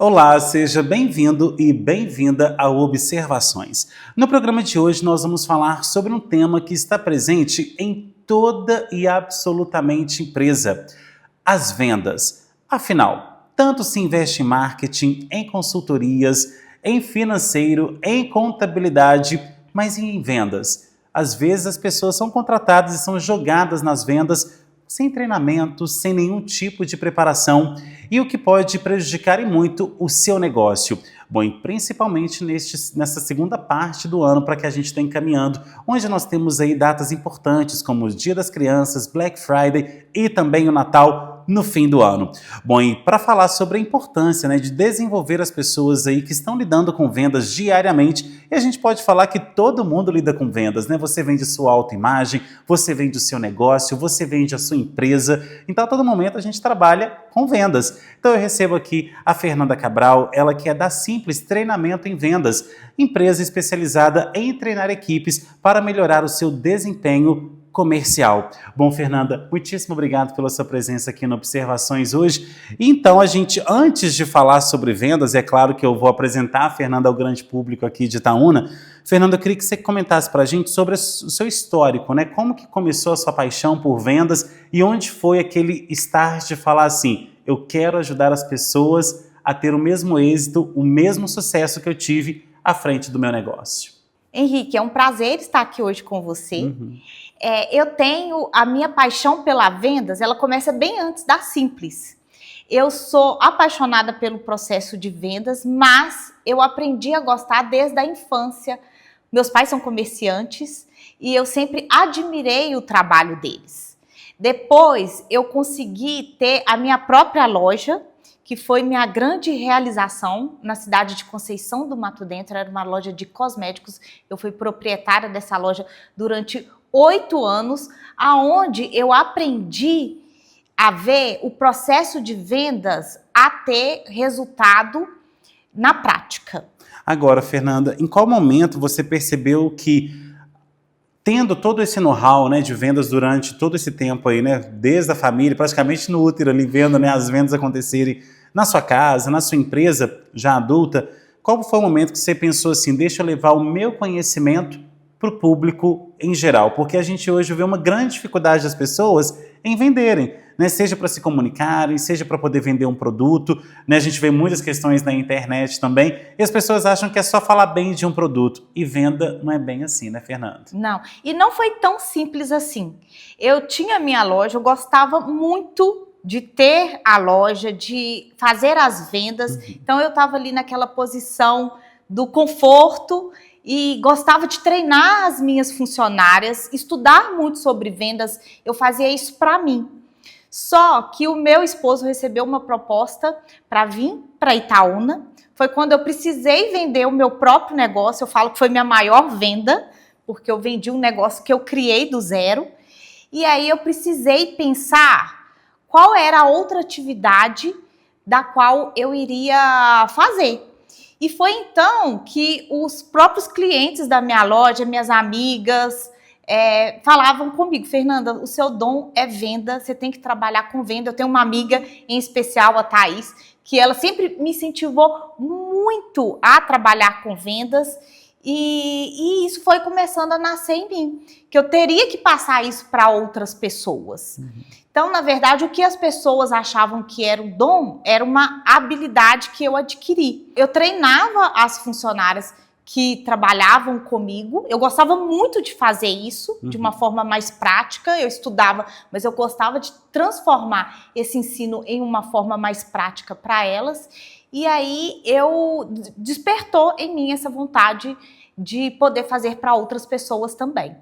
Olá, seja bem-vindo e bem-vinda ao Observações. No programa de hoje nós vamos falar sobre um tema que está presente em toda e absolutamente empresa: as vendas. Afinal, tanto se investe em marketing, em consultorias, em financeiro, em contabilidade, mas e em vendas? Às vezes as pessoas são contratadas e são jogadas nas vendas sem treinamento, sem nenhum tipo de preparação, e o que pode prejudicar e muito o seu negócio. Bom, e principalmente nessa segunda parte do ano para que a gente está encaminhando, onde nós temos aí datas importantes como o Dia das Crianças, Black Friday e também o Natal no fim do ano. Bom, e para falar sobre a importância, de desenvolver as pessoas aí que estão lidando com vendas diariamente, e a gente pode falar que todo mundo lida com vendas, Você vende sua autoimagem, você vende o seu negócio, você vende a sua empresa, então a todo momento a gente trabalha com vendas. Então eu recebo aqui a Fernanda Cabral, ela que é da Simples Treinamento em Vendas, empresa especializada em treinar equipes para melhorar o seu desempenho comercial. Bom, Fernanda, muitíssimo obrigado pela sua presença aqui no Observações hoje. Então, antes de falar sobre vendas, é claro que eu vou apresentar a Fernanda ao grande público aqui de Itaúna. Fernanda, eu queria que você comentasse para a gente sobre o seu histórico, Como que começou a sua paixão por vendas e onde foi aquele start de falar assim: eu quero ajudar as pessoas a ter o mesmo êxito, o mesmo sucesso que eu tive à frente do meu negócio. Henrique, é um prazer estar aqui hoje com você. Eu tenho a minha paixão pela vendas, ela começa bem antes da Simples. Eu sou apaixonada pelo processo de vendas, mas eu aprendi a gostar desde a infância. Meus pais são comerciantes e eu sempre admirei o trabalho deles. Depois eu consegui ter a minha própria loja, que foi minha grande realização na cidade de Conceição do Mato Dentro. Era uma loja de cosméticos. Eu fui proprietária dessa loja durante 8 anos, aonde eu aprendi a ver o processo de vendas a ter resultado na prática. Agora, Fernanda, em qual momento você percebeu que, tendo todo esse know-how, de vendas durante todo esse tempo aí, desde a família, praticamente no útero ali, vendo, as vendas acontecerem na sua casa, na sua empresa já adulta, qual foi o momento que você pensou assim: deixa eu levar o meu conhecimento para o público em geral? Porque a gente hoje vê uma grande dificuldade das pessoas em venderem, seja para se comunicarem, seja para poder vender um produto, A gente vê muitas questões na internet também, e as pessoas acham que é só falar bem de um produto, e venda não é bem assim, Fernanda? Não, e não foi tão simples assim. Eu tinha minha loja, eu gostava muito de ter a loja, de fazer as vendas, então eu estava ali naquela posição do conforto e gostava de treinar as minhas funcionárias, estudar muito sobre vendas, eu fazia isso para mim. Só que o meu esposo recebeu uma proposta para vir para Itaúna. Foi quando eu precisei vender o meu próprio negócio. Eu falo que foi minha maior venda, porque eu vendi um negócio que eu criei do zero. E aí eu precisei pensar qual era a outra atividade da qual eu iria fazer. E foi então que os próprios clientes da minha loja, minhas amigas, falavam comigo: Fernanda, o seu dom é venda, você tem que trabalhar com venda. Eu tenho uma amiga em especial, a Thaís, que ela sempre me incentivou muito a trabalhar com vendas, e isso foi começando a nascer em mim, que eu teria que passar isso para outras pessoas. Então, na verdade, o que as pessoas achavam que era um dom, era uma habilidade que eu adquiri. Eu treinava as funcionárias que trabalhavam comigo. Eu gostava muito de fazer isso de uma forma mais prática. Eu estudava, mas eu gostava de transformar esse ensino em uma forma mais prática para elas. E aí despertou em mim essa vontade de poder fazer para outras pessoas também.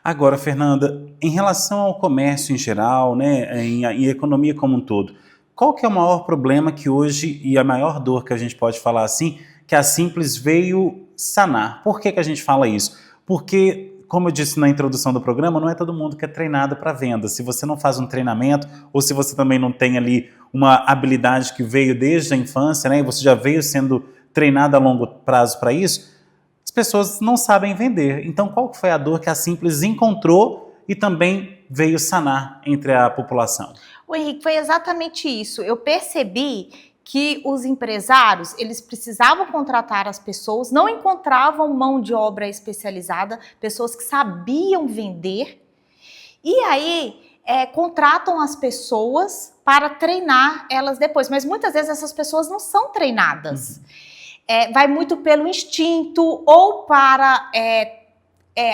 Agora, Fernanda, em relação ao comércio em geral, em economia como um todo, qual que é o maior problema que hoje, e a maior dor que a gente pode falar assim, que a Simples veio sanar? Por que a gente fala isso? Porque, como eu disse na introdução do programa, não é todo mundo que é treinado para venda. Se você não faz um treinamento, ou se você também não tem ali uma habilidade que veio desde a infância, e você já veio sendo treinado a longo prazo para isso, as pessoas não sabem vender. Então, qual foi a dor que a Simples encontrou e também veio sanar entre a população? O Henrique, foi exatamente isso. Eu percebi que os empresários, eles precisavam contratar as pessoas, não encontravam mão de obra especializada, pessoas que sabiam vender, e aí contratam as pessoas para treinar elas depois. Mas muitas vezes essas pessoas não são treinadas. Vai muito pelo instinto ou para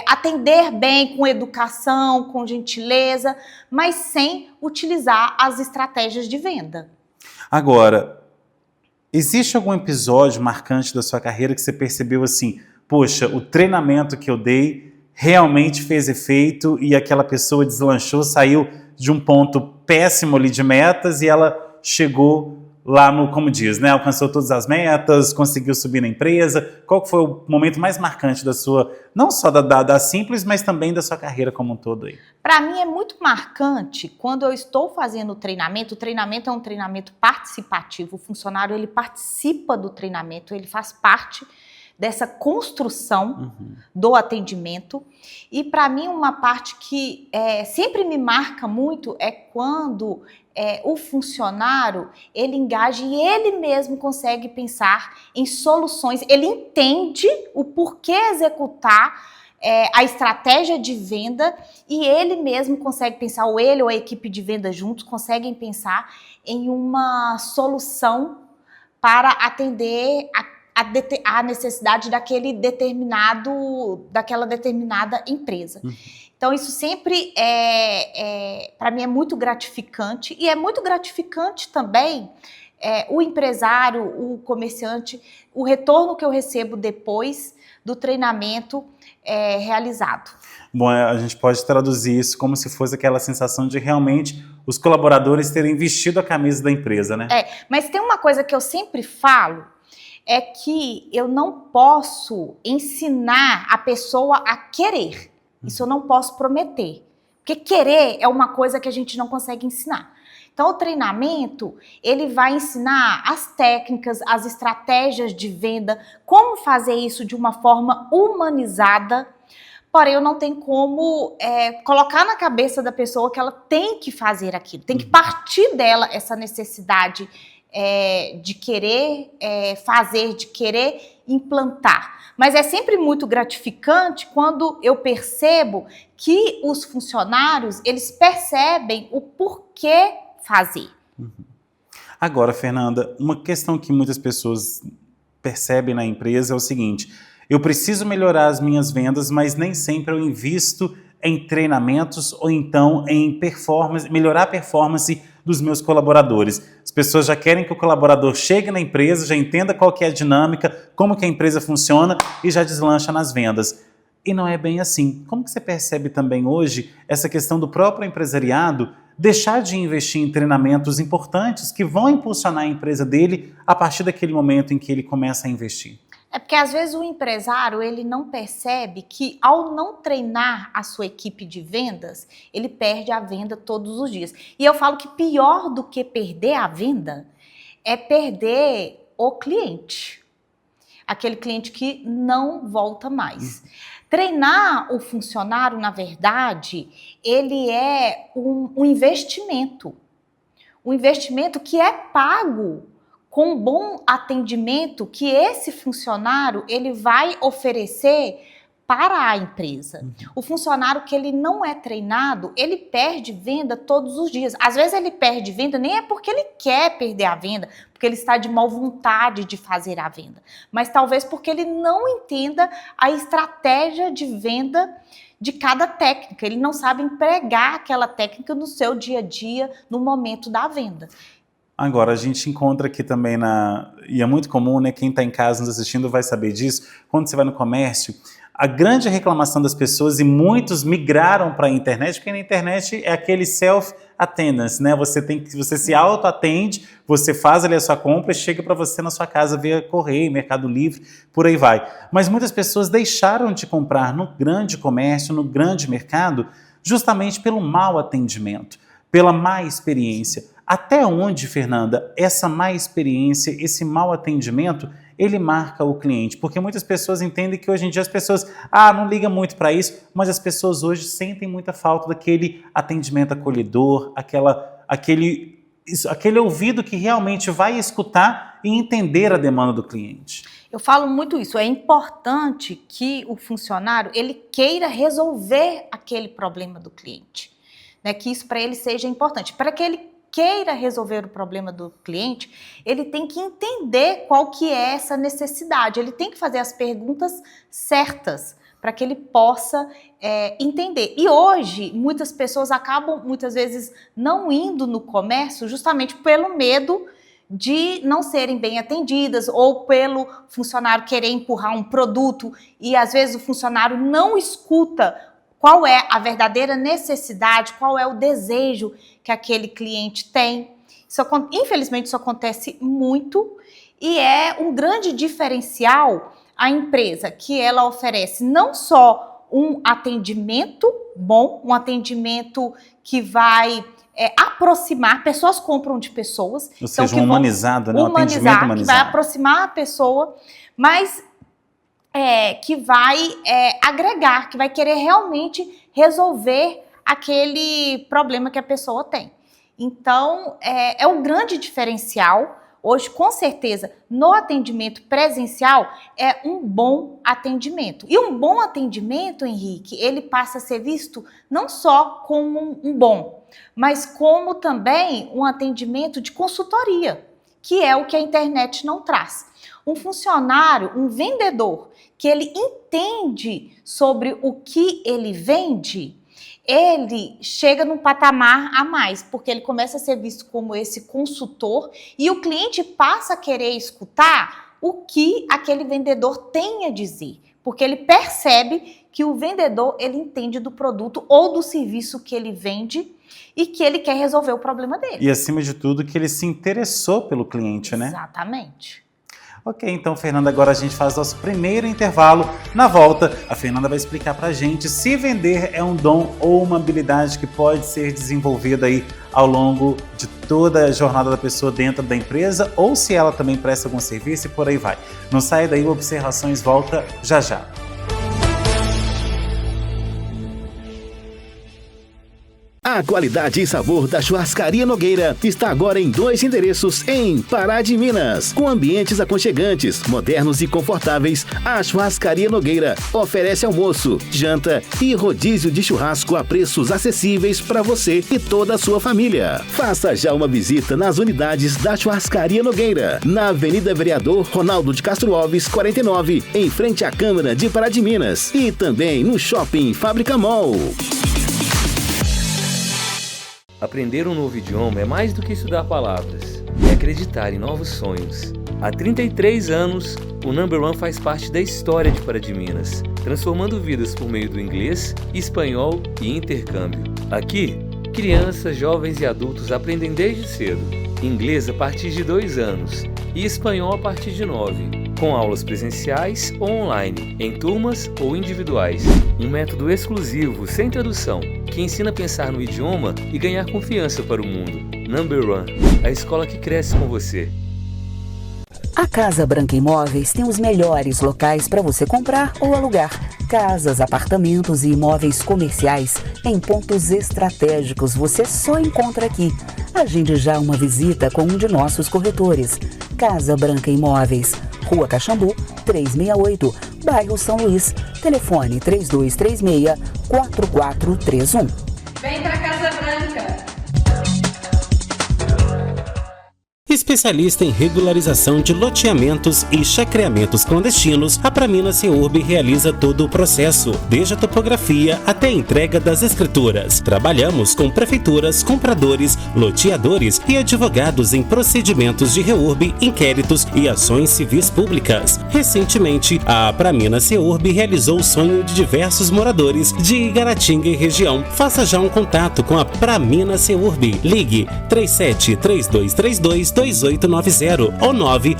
atender bem com educação, com gentileza, mas sem utilizar as estratégias de venda. Agora, existe algum episódio marcante da sua carreira que você percebeu assim, poxa, o treinamento que eu dei realmente fez efeito e aquela pessoa deslanchou, saiu de um ponto péssimo ali de metas e ela chegou lá no, como diz, né, alcançou todas as metas, conseguiu subir na empresa? Qual foi o momento mais marcante da sua, não só da Simples, mas também da sua carreira como um todo aí? Para mim é muito marcante quando eu estou fazendo o treinamento é um treinamento participativo, o funcionário ele participa do treinamento, ele faz parte dessa construção do atendimento. E para mim uma parte que sempre me marca muito é quando o funcionário ele engaja e ele mesmo consegue pensar em soluções, ele entende o porquê executar a estratégia de venda e ele mesmo consegue pensar, ou ele ou a equipe de venda juntos conseguem pensar em uma solução para atender a necessidade daquela determinada empresa. Então isso sempre para mim é muito gratificante e é muito gratificante também o empresário, o comerciante, o retorno que eu recebo depois do treinamento realizado. Bom, a gente pode traduzir isso como se fosse aquela sensação de realmente os colaboradores terem vestido a camisa da empresa, né? Mas tem uma coisa que eu sempre falo, é que eu não posso ensinar a pessoa a querer. Isso eu não posso prometer. Porque querer é uma coisa que a gente não consegue ensinar. Então, o treinamento, ele vai ensinar as técnicas, as estratégias de venda, como fazer isso de uma forma humanizada. Porém, eu não tenho como colocar na cabeça da pessoa que ela tem que fazer aquilo. Tem que partir dela essa necessidade de querer fazer, de querer implantar. Mas é sempre muito gratificante quando eu percebo que os funcionários, eles percebem o porquê fazer. Agora, Fernanda, uma questão que muitas pessoas percebem na empresa é o seguinte: eu preciso melhorar as minhas vendas, mas nem sempre eu invisto em treinamentos ou então em performance, melhorar a performance dos meus colaboradores. As pessoas já querem que o colaborador chegue na empresa, já entenda qual que é a dinâmica, como que a empresa funciona e já deslancha nas vendas. E não é bem assim. Como que você percebe também hoje essa questão do próprio empresariado deixar de investir em treinamentos importantes que vão impulsionar a empresa dele a partir daquele momento em que ele começa a investir? É porque às vezes o empresário ele não percebe que ao não treinar a sua equipe de vendas, ele perde a venda todos os dias. E eu falo que pior do que perder a venda é perder o cliente. Aquele cliente que não volta mais. Treinar o funcionário, na verdade, ele é um investimento. Um investimento que é pago com um bom atendimento que esse funcionário ele vai oferecer para a empresa. O funcionário que ele não é treinado, ele perde venda todos os dias. Às vezes ele perde venda, nem é porque ele quer perder a venda, porque ele está de má vontade de fazer a venda, mas talvez porque ele não entenda a estratégia de venda de cada técnica. Ele não sabe empregar aquela técnica no seu dia a dia, no momento da venda. Agora, a gente encontra aqui também e é muito comum, né? Quem está em casa nos assistindo vai saber disso. Quando você vai no comércio, a grande reclamação das pessoas, e muitos migraram para a internet, porque na internet é aquele self-attendance, né? Você se auto-atende, você faz ali a sua compra e chega para você na sua casa via correio, Mercado Livre, por aí vai. Mas muitas pessoas deixaram de comprar no grande comércio, no grande mercado, justamente pelo mau atendimento, pela má experiência. Até onde, Fernanda, essa má experiência, esse mau atendimento, ele marca o cliente? Porque muitas pessoas entendem que hoje em dia as pessoas, não ligam muito para isso, mas as pessoas hoje sentem muita falta daquele atendimento acolhedor, aquele aquele ouvido que realmente vai escutar e entender a demanda do cliente. Eu falo muito isso, é importante que o funcionário ele queira resolver aquele problema do cliente, né? Que isso para ele seja importante. Para que ele queira resolver o problema do cliente, ele tem que entender qual que é essa necessidade, ele tem que fazer as perguntas certas para que ele possa entender. E hoje, muitas pessoas acabam, muitas vezes, não indo no comércio justamente pelo medo de não serem bem atendidas ou pelo funcionário querer empurrar um produto e, às vezes, o funcionário não escuta qual é a verdadeira necessidade, qual é o desejo que aquele cliente tem. Infelizmente, isso acontece muito e é um grande diferencial a empresa que ela oferece não só um atendimento bom, um atendimento que vai aproximar, pessoas compram de pessoas. Ou seja, então, humanizado, né? Um atendimento humanizado. Que vai aproximar a pessoa, mas que vai agregar, que vai querer realmente resolver aquele problema que a pessoa tem. Então, é um grande diferencial. Hoje, com certeza, no atendimento presencial, é um bom atendimento. E um bom atendimento, Henrique, ele passa a ser visto não só como um bom, mas como também um atendimento de consultoria, que é o que a internet não traz. Um funcionário, um vendedor, que ele entende sobre o que ele vende, ele chega num patamar a mais, porque ele começa a ser visto como esse consultor e o cliente passa a querer escutar o que aquele vendedor tem a dizer, porque ele percebe que o vendedor ele entende do produto ou do serviço que ele vende e que ele quer resolver o problema dele. E acima de tudo que ele se interessou pelo cliente, né? Exatamente. Ok, então, Fernanda, agora a gente faz nosso primeiro intervalo. Na volta, a Fernanda vai explicar pra gente se vender é um dom ou uma habilidade que pode ser desenvolvida aí ao longo de toda a jornada da pessoa dentro da empresa ou se ela também presta algum serviço e por aí vai. Não sai daí, o Observações volta já já. A qualidade e sabor da Churrascaria Nogueira está agora em 2 endereços em Pará de Minas. Com ambientes aconchegantes, modernos e confortáveis, a Churrascaria Nogueira oferece almoço, janta e rodízio de churrasco a preços acessíveis para você e toda a sua família. Faça já uma visita nas unidades da Churrascaria Nogueira, na Avenida Vereador Ronaldo de Castro Alves, 49, em frente à Câmara de Pará de Minas e também no Shopping Fábrica Mall. Aprender um novo idioma é mais do que estudar palavras, é acreditar em novos sonhos. Há 33 anos, o Number One faz parte da história de Pará de Minas, transformando vidas por meio do inglês, espanhol e intercâmbio. Aqui, crianças, jovens e adultos aprendem desde cedo, inglês a partir de 2 anos e espanhol a partir de 9, com aulas presenciais ou online, em turmas ou individuais. Um método exclusivo, sem tradução, que ensina a pensar no idioma e ganhar confiança para o mundo. Number One, a escola que cresce com você. A Casa Branca Imóveis tem os melhores locais para você comprar ou alugar. Casas, apartamentos e imóveis comerciais em pontos estratégicos você só encontra aqui. Agende já uma visita com um de nossos corretores. Casa Branca Imóveis, Rua Caxambu, 368, bairro São Luís. Telefone 3236-4431. Vem pra Casa Branca! Especialista em regularização de loteamentos e chacreamentos clandestinos, a Pramina Ceurb realiza todo o processo, desde a topografia até a entrega das escrituras. Trabalhamos com prefeituras, compradores, loteadores e advogados em procedimentos de reurb, inquéritos e ações civis públicas. Recentemente, a Pramina Ceurb realizou o sonho de diversos moradores de Igaratinga e região. Faça já um contato com a Pramina Ceurb. Ligue 373232 2890 ou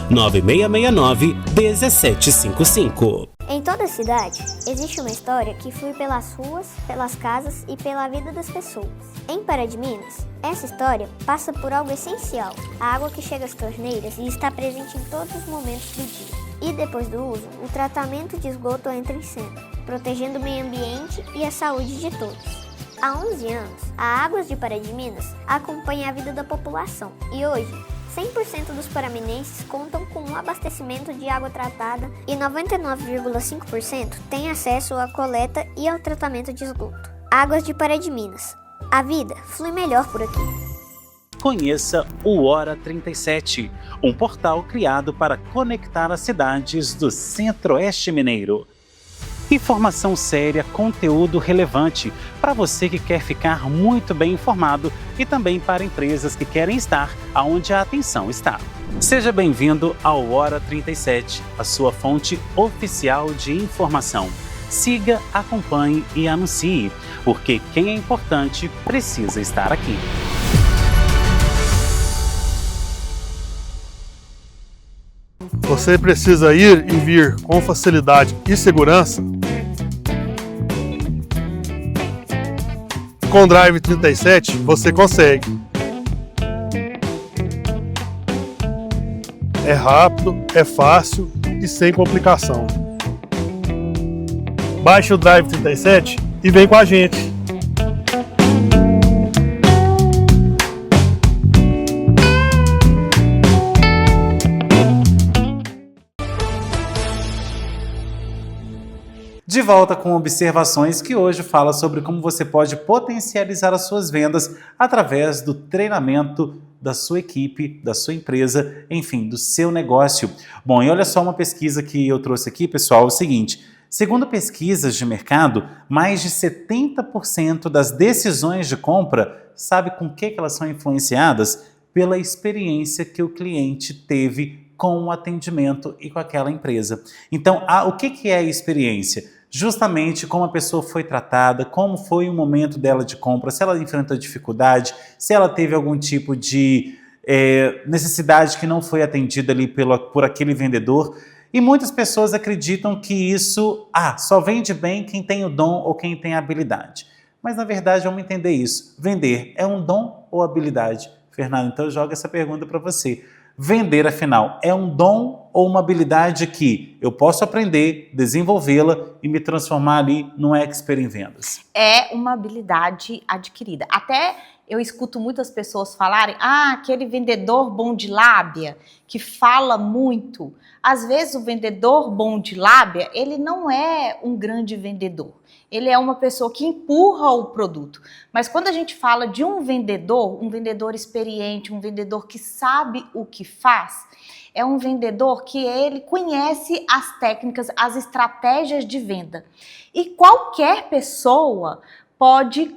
99669-1755. Em toda a cidade, existe uma história que flui pelas ruas, pelas casas e pela vida das pessoas. Em Pará de Minas, essa história passa por algo essencial, a água que chega às torneiras e está presente em todos os momentos do dia. E depois do uso, o tratamento de esgoto entra em cena, protegendo o meio ambiente e a saúde de todos. Há 11 anos, a Águas de Pará de Minas acompanha a vida da população e hoje 100% dos paraminenses contam com um abastecimento de água tratada e 99,5% têm acesso à coleta e ao tratamento de esgoto. Águas de Pará de Minas. A vida flui melhor por aqui. Conheça o Hora 37, um portal criado para conectar as cidades do Centro-Oeste Mineiro. Informação séria, conteúdo relevante para você que quer ficar muito bem informado e também para empresas que querem estar onde a atenção está. Seja bem-vindo ao Hora 37, a sua fonte oficial de informação. Siga, acompanhe e anuncie, porque quem é importante precisa estar aqui. Você precisa ir e vir com facilidade e segurança? Com o Drive 37 você consegue. É rápido, é fácil e sem complicação. Baixe o Drive 37 e vem com a gente. De volta com observações que hoje fala sobre como você pode potencializar as suas vendas através do treinamento da sua equipe, da sua empresa, enfim, do seu negócio. Bom, e olha só uma pesquisa que eu trouxe aqui, pessoal, é o seguinte: segundo pesquisas de mercado, mais de 70% das decisões de compra, sabe com que elas são influenciadas? Pela experiência que o cliente teve com o atendimento e com aquela empresa. Então, o que é a experiência? Justamente como a pessoa foi tratada, como foi o momento dela de compra, se ela enfrentou dificuldade, se ela teve algum tipo de necessidade que não foi atendida ali por aquele vendedor. E muitas pessoas acreditam que isso só vende bem quem tem o dom ou quem tem a habilidade. Mas na verdade vamos entender isso. Vender é um dom ou habilidade? Fernando, então eu jogo essa pergunta para você. Vender, afinal, é um dom ou uma habilidade que eu posso aprender, desenvolvê-la e me transformar ali num expert em vendas? É uma habilidade adquirida. Até eu escuto muitas pessoas falarem, aquele vendedor bom de lábia, que fala muito. Às vezes o vendedor bom de lábia, ele não é um grande vendedor. Ele é uma pessoa que empurra o produto. Mas quando a gente fala de um vendedor experiente, um vendedor que sabe o que faz, é um vendedor que ele conhece as técnicas, as estratégias de venda. E qualquer pessoa pode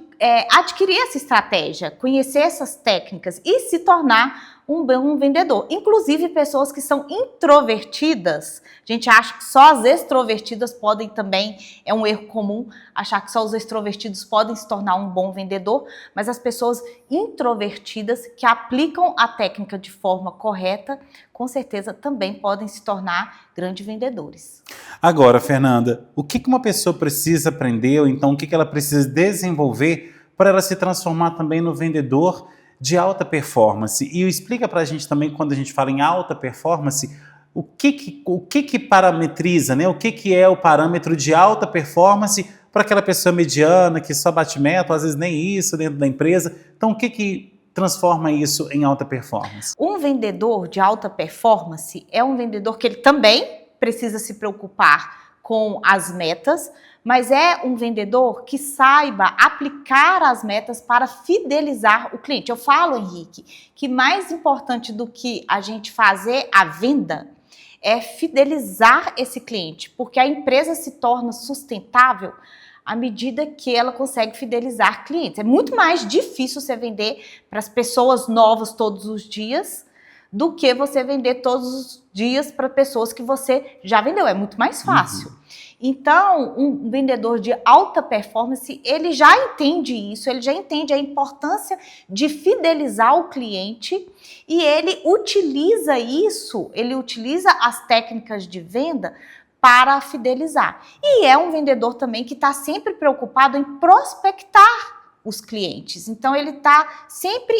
adquirir essa estratégia, conhecer essas técnicas e se tornar um bom vendedor. Inclusive pessoas que são introvertidas, a gente acha que só as extrovertidas podem também, é um erro comum, achar que só os extrovertidos podem se tornar um bom vendedor, mas as pessoas introvertidas que aplicam a técnica de forma correta, com certeza também podem se tornar grandes vendedores. Agora, Fernanda, o que uma pessoa precisa aprender, ou então o que ela precisa desenvolver para ela se transformar também no vendedor de alta performance? E explica para a gente também, quando a gente fala em alta performance, o que parametriza, né? O que é o parâmetro de alta performance para aquela pessoa mediana que só bate meta, às vezes nem isso dentro da empresa. Então, o que transforma isso em alta performance? Um vendedor de alta performance é um vendedor que ele também precisa se preocupar com as metas, mas é um vendedor que saiba aplicar as metas para fidelizar o cliente. Eu falo, Henrique, que mais importante do que a gente fazer a venda é fidelizar esse cliente, porque a empresa se torna sustentável à medida que ela consegue fidelizar clientes. É muito mais difícil você vender para as pessoas novas todos os dias do que você vender todos os dias para pessoas que você já vendeu. É muito mais fácil. Então, um vendedor de alta performance, ele já entende isso, ele já entende a importância de fidelizar o cliente e ele utiliza isso, ele utiliza as técnicas de venda para fidelizar. E é um vendedor também que está sempre preocupado em prospectar os clientes. Então, ele está sempre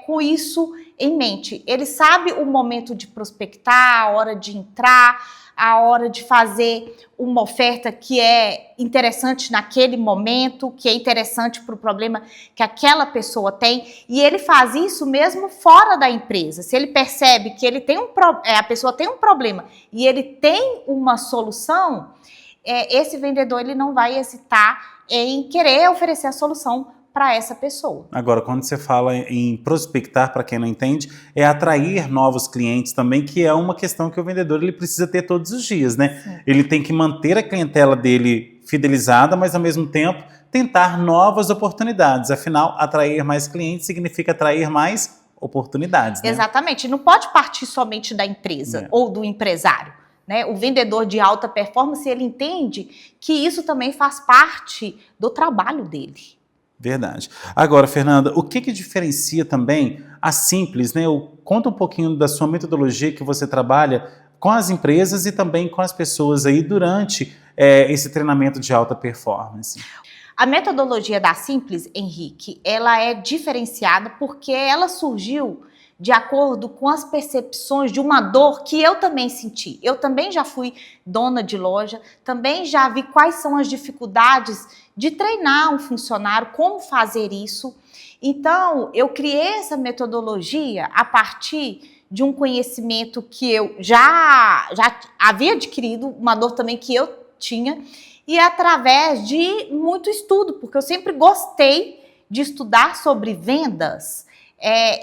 com isso em mente. Ele sabe o momento de prospectar, a hora de entrar, a hora de fazer uma oferta que é interessante naquele momento, que é interessante para o problema que aquela pessoa tem, e ele faz isso mesmo fora da empresa. Se ele percebe que ele tem a pessoa tem um problema e ele tem uma solução, esse vendedor ele não vai hesitar em querer oferecer a solução para essa pessoa. Agora, quando você fala em prospectar, para quem não entende, é atrair novos clientes também, que é uma questão que o vendedor ele precisa ter todos os dias, né? Sim. Ele tem que manter a clientela dele fidelizada, mas ao mesmo tempo tentar novas oportunidades. Afinal, atrair mais clientes significa atrair mais oportunidades, né? Exatamente. Não pode partir somente da empresa ou do empresário, né? O vendedor de alta performance, ele entende que isso também faz parte do trabalho dele. Verdade. Agora, Fernanda, o que diferencia também a Simples, né? Conta um pouquinho da sua metodologia que você trabalha com as empresas e também com as pessoas aí durante esse treinamento de alta performance. A metodologia da Simples, Henrique, ela é diferenciada porque ela surgiu de acordo com as percepções de uma dor que eu também senti. Eu também já fui dona de loja, também já vi quais são as dificuldades de treinar um funcionário, como fazer isso. Então, eu criei essa metodologia a partir de um conhecimento que eu já havia adquirido, uma dor também que eu tinha, e através de muito estudo, porque eu sempre gostei de estudar sobre vendas,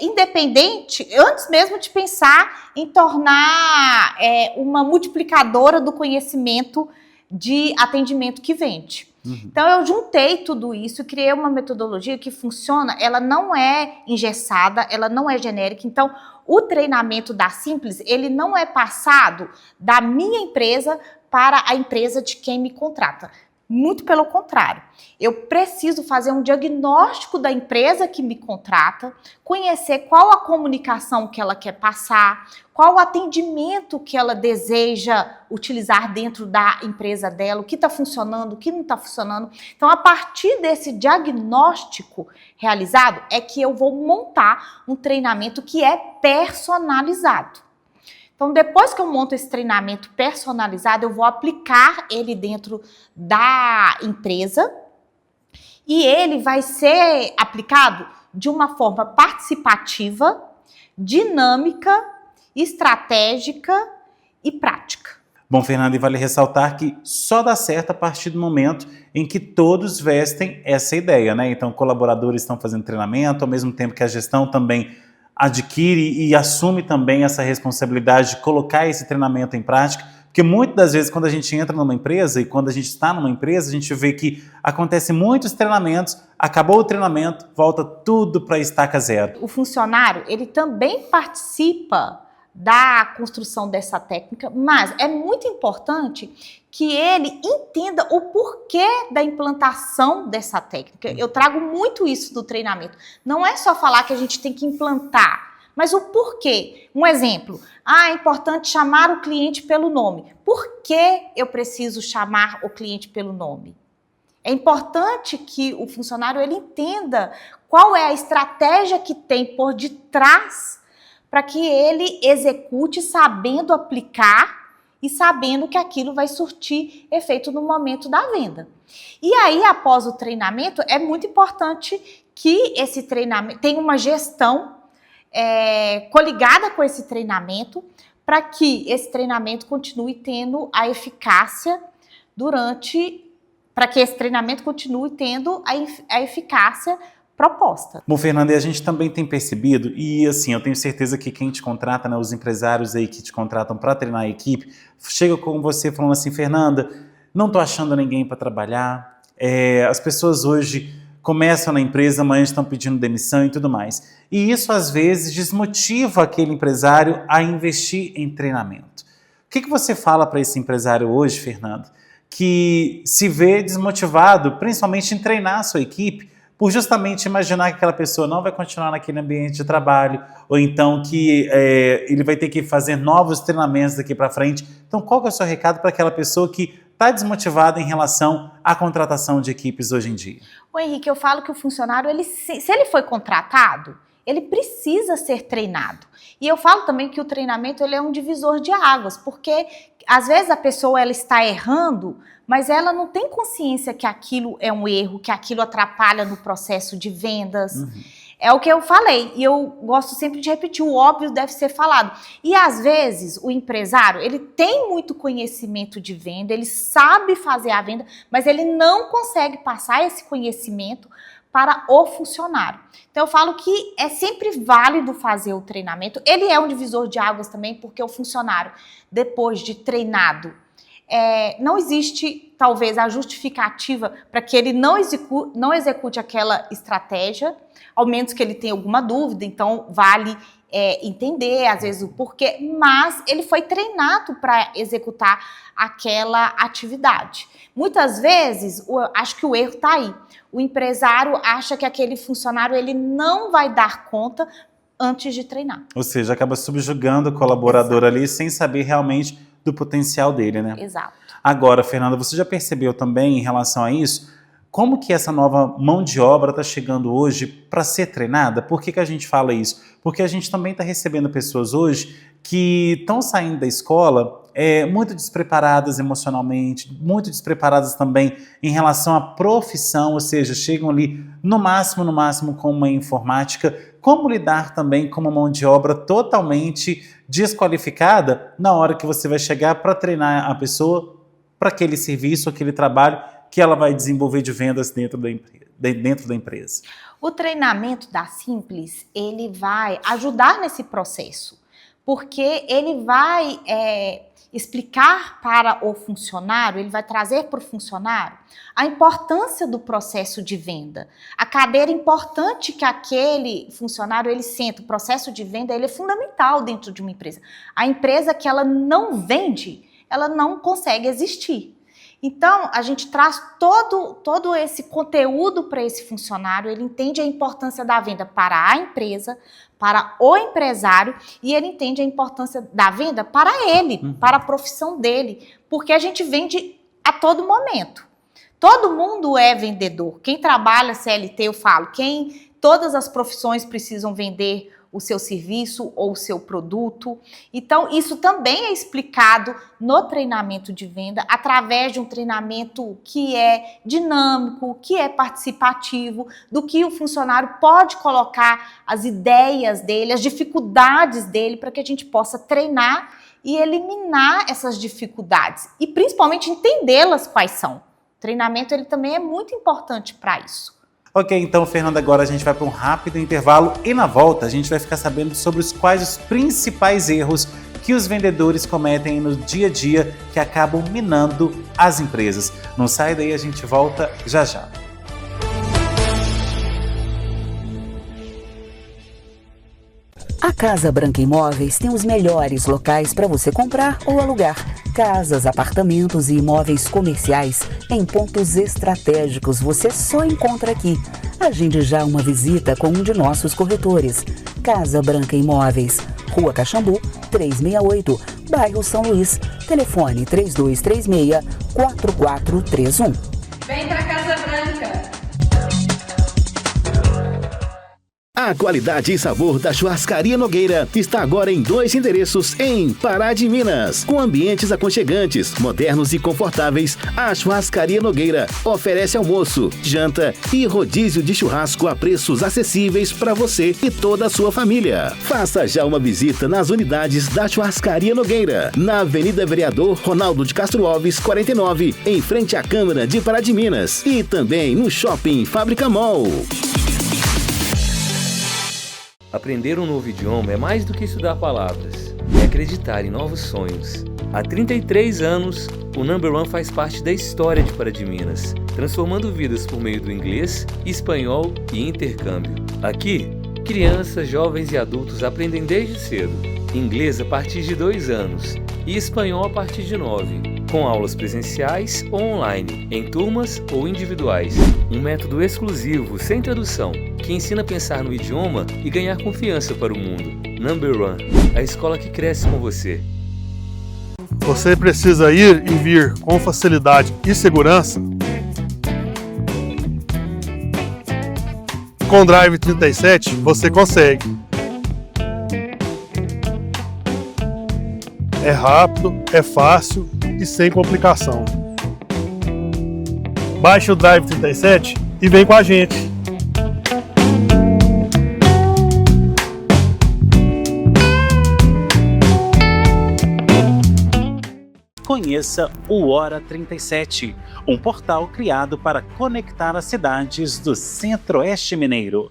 independente, antes mesmo de pensar em tornar uma multiplicadora do conhecimento de atendimento que vende. Então eu juntei tudo isso e criei uma metodologia que funciona, ela não é engessada, ela não é genérica. Então o treinamento da Simples, ele não é passado da minha empresa para a empresa de quem me contrata. Muito pelo contrário, eu preciso fazer um diagnóstico da empresa que me contrata, conhecer qual a comunicação que ela quer passar, qual o atendimento que ela deseja utilizar dentro da empresa dela, o que está funcionando, o que não está funcionando. Então, a partir desse diagnóstico realizado, é que eu vou montar um treinamento que é personalizado. Então, depois que eu monto esse treinamento personalizado, eu vou aplicar ele dentro da empresa e ele vai ser aplicado de uma forma participativa, dinâmica, estratégica e prática. Bom, Fernanda, e vale ressaltar que só dá certo a partir do momento em que todos vestem essa ideia, né? Então, colaboradores estão fazendo treinamento, ao mesmo tempo que a gestão também adquire e assume também essa responsabilidade de colocar esse treinamento em prática, porque muitas das vezes quando a gente entra numa empresa e quando a gente está numa empresa, a gente vê que acontecem muitos treinamentos, acabou o treinamento, volta tudo para a estaca zero. O funcionário, ele também participa da construção dessa técnica, mas é muito importante que ele entenda o porquê da implantação dessa técnica. Eu trago muito isso do treinamento. Não é só falar que a gente tem que implantar, mas o porquê. Um exemplo, é importante chamar o cliente pelo nome. Por que eu preciso chamar o cliente pelo nome? É importante que o funcionário ele entenda qual é a estratégia que tem por detrás para que ele execute sabendo aplicar e sabendo que aquilo vai surtir efeito no momento da venda. E aí, após o treinamento, é muito importante que esse treinamento tenha uma gestão coligada com esse treinamento para que esse treinamento continue tendo a eficácia para que esse treinamento continue tendo a eficácia proposta. Bom, Fernanda, e a gente também tem percebido, e assim, eu tenho certeza que quem te contrata, né, os empresários aí que te contratam para treinar a equipe, chega com você falando assim, Fernanda, não tô achando ninguém para trabalhar, as pessoas hoje começam na empresa, amanhã estão pedindo demissão e tudo mais. E isso às vezes desmotiva aquele empresário a investir em treinamento. O que você fala para esse empresário hoje, Fernanda, que se vê desmotivado, principalmente em treinar a sua equipe, por justamente imaginar que aquela pessoa não vai continuar naquele ambiente de trabalho, ou então que ele vai ter que fazer novos treinamentos daqui para frente. Então, qual que é o seu recado para aquela pessoa que está desmotivada em relação à contratação de equipes hoje em dia? Ô Henrique, eu falo que o funcionário, se ele foi contratado, ele precisa ser treinado. E eu falo também que o treinamento ele é um divisor de águas, porque às vezes a pessoa ela está errando, mas ela não tem consciência que aquilo é um erro, que aquilo atrapalha no processo de vendas. É o que eu falei, e eu gosto sempre de repetir, o óbvio deve ser falado. E às vezes o empresário, ele tem muito conhecimento de venda, ele sabe fazer a venda, mas ele não consegue passar esse conhecimento para o funcionário. Então eu falo que é sempre válido fazer o treinamento. Ele é um divisor de águas também, porque o funcionário, depois de treinado, não existe talvez a justificativa para que ele não execute aquela estratégia, ao menos que ele tenha alguma dúvida, então vale entender às vezes o porquê, mas ele foi treinado para executar aquela atividade. Muitas vezes, acho que o erro está aí. O empresário acha que aquele funcionário ele não vai dar conta antes de treinar. Ou seja, acaba subjugando o colaborador ali sem saber realmente do potencial dele, né? Exato. Agora, Fernanda, você já percebeu também em relação a isso, como que essa nova mão de obra está chegando hoje para ser treinada? Por que a gente fala isso? Porque a gente também está recebendo pessoas hoje que estão saindo da escola muito despreparadas emocionalmente, muito despreparadas também em relação à profissão, ou seja, chegam ali no máximo com uma informática. Como lidar também com uma mão de obra totalmente desqualificada na hora que você vai chegar para treinar a pessoa para aquele serviço, aquele trabalho que ela vai desenvolver de vendas dentro da empresa? O treinamento da Simples, ele vai ajudar nesse processo, porque ele vai explicar para o funcionário, ele vai trazer para o funcionário a importância do processo de venda. A cadeira importante que aquele funcionário ele senta, o processo de venda ele é fundamental dentro de uma empresa. A empresa que ela não vende, ela não consegue existir. Então, a gente traz todo esse conteúdo para esse funcionário, ele entende a importância da venda para a empresa, para o empresário, e ele entende a importância da venda para ele, para a profissão dele, porque a gente vende a todo momento. Todo mundo é vendedor. Quem trabalha CLT, eu falo, todas as profissões precisam vender o seu serviço ou o seu produto. Então, isso também é explicado no treinamento de venda, através de um treinamento que é dinâmico, que é participativo, do que o funcionário pode colocar as ideias dele, as dificuldades dele, para que a gente possa treinar e eliminar essas dificuldades e principalmente entendê-las quais são. O treinamento ele também é muito importante para isso. Ok, então, Fernanda, agora a gente vai para um rápido intervalo e na volta a gente vai ficar sabendo sobre quais os principais erros que os vendedores cometem no dia a dia que acabam minando as empresas. Não sai daí, a gente volta já já. A Casa Branca Imóveis tem os melhores locais para você comprar ou alugar. Casas, apartamentos e imóveis comerciais em pontos estratégicos você só encontra aqui. Agende já uma visita com um de nossos corretores. Casa Branca Imóveis, Rua Caxambu, 368, bairro São Luís. Telefone 3236-4431. Vem pra Casa Branca! A qualidade e sabor da Churrascaria Nogueira está agora em 2 endereços em Pará de Minas. Com ambientes aconchegantes, modernos e confortáveis, a Churrascaria Nogueira oferece almoço, janta e rodízio de churrasco a preços acessíveis para você e toda a sua família. Faça já uma visita nas unidades da Churrascaria Nogueira, na Avenida Vereador Ronaldo de Castro Alves, 49, em frente à Câmara de Pará de Minas, e também no Shopping Fábrica Mall. Aprender um novo idioma é mais do que estudar palavras, é acreditar em novos sonhos. Há 33 anos, o Number One faz parte da história de Pará de Minas, transformando vidas por meio do inglês, espanhol e intercâmbio. Aqui, crianças, jovens e adultos aprendem desde cedo, inglês a partir de 2 anos e espanhol a partir de 9, com aulas presenciais ou online, em turmas ou individuais. Um método exclusivo, sem tradução, que ensina a pensar no idioma e ganhar confiança para o mundo. Number One, a escola que cresce com você. Você precisa ir e vir com facilidade e segurança? Com o Drive 37 você consegue. É rápido, é fácil e sem complicação. Baixe o Drive 37 e vem com a gente. Conheça o Hora 37, um portal criado para conectar as cidades do Centro-Oeste Mineiro.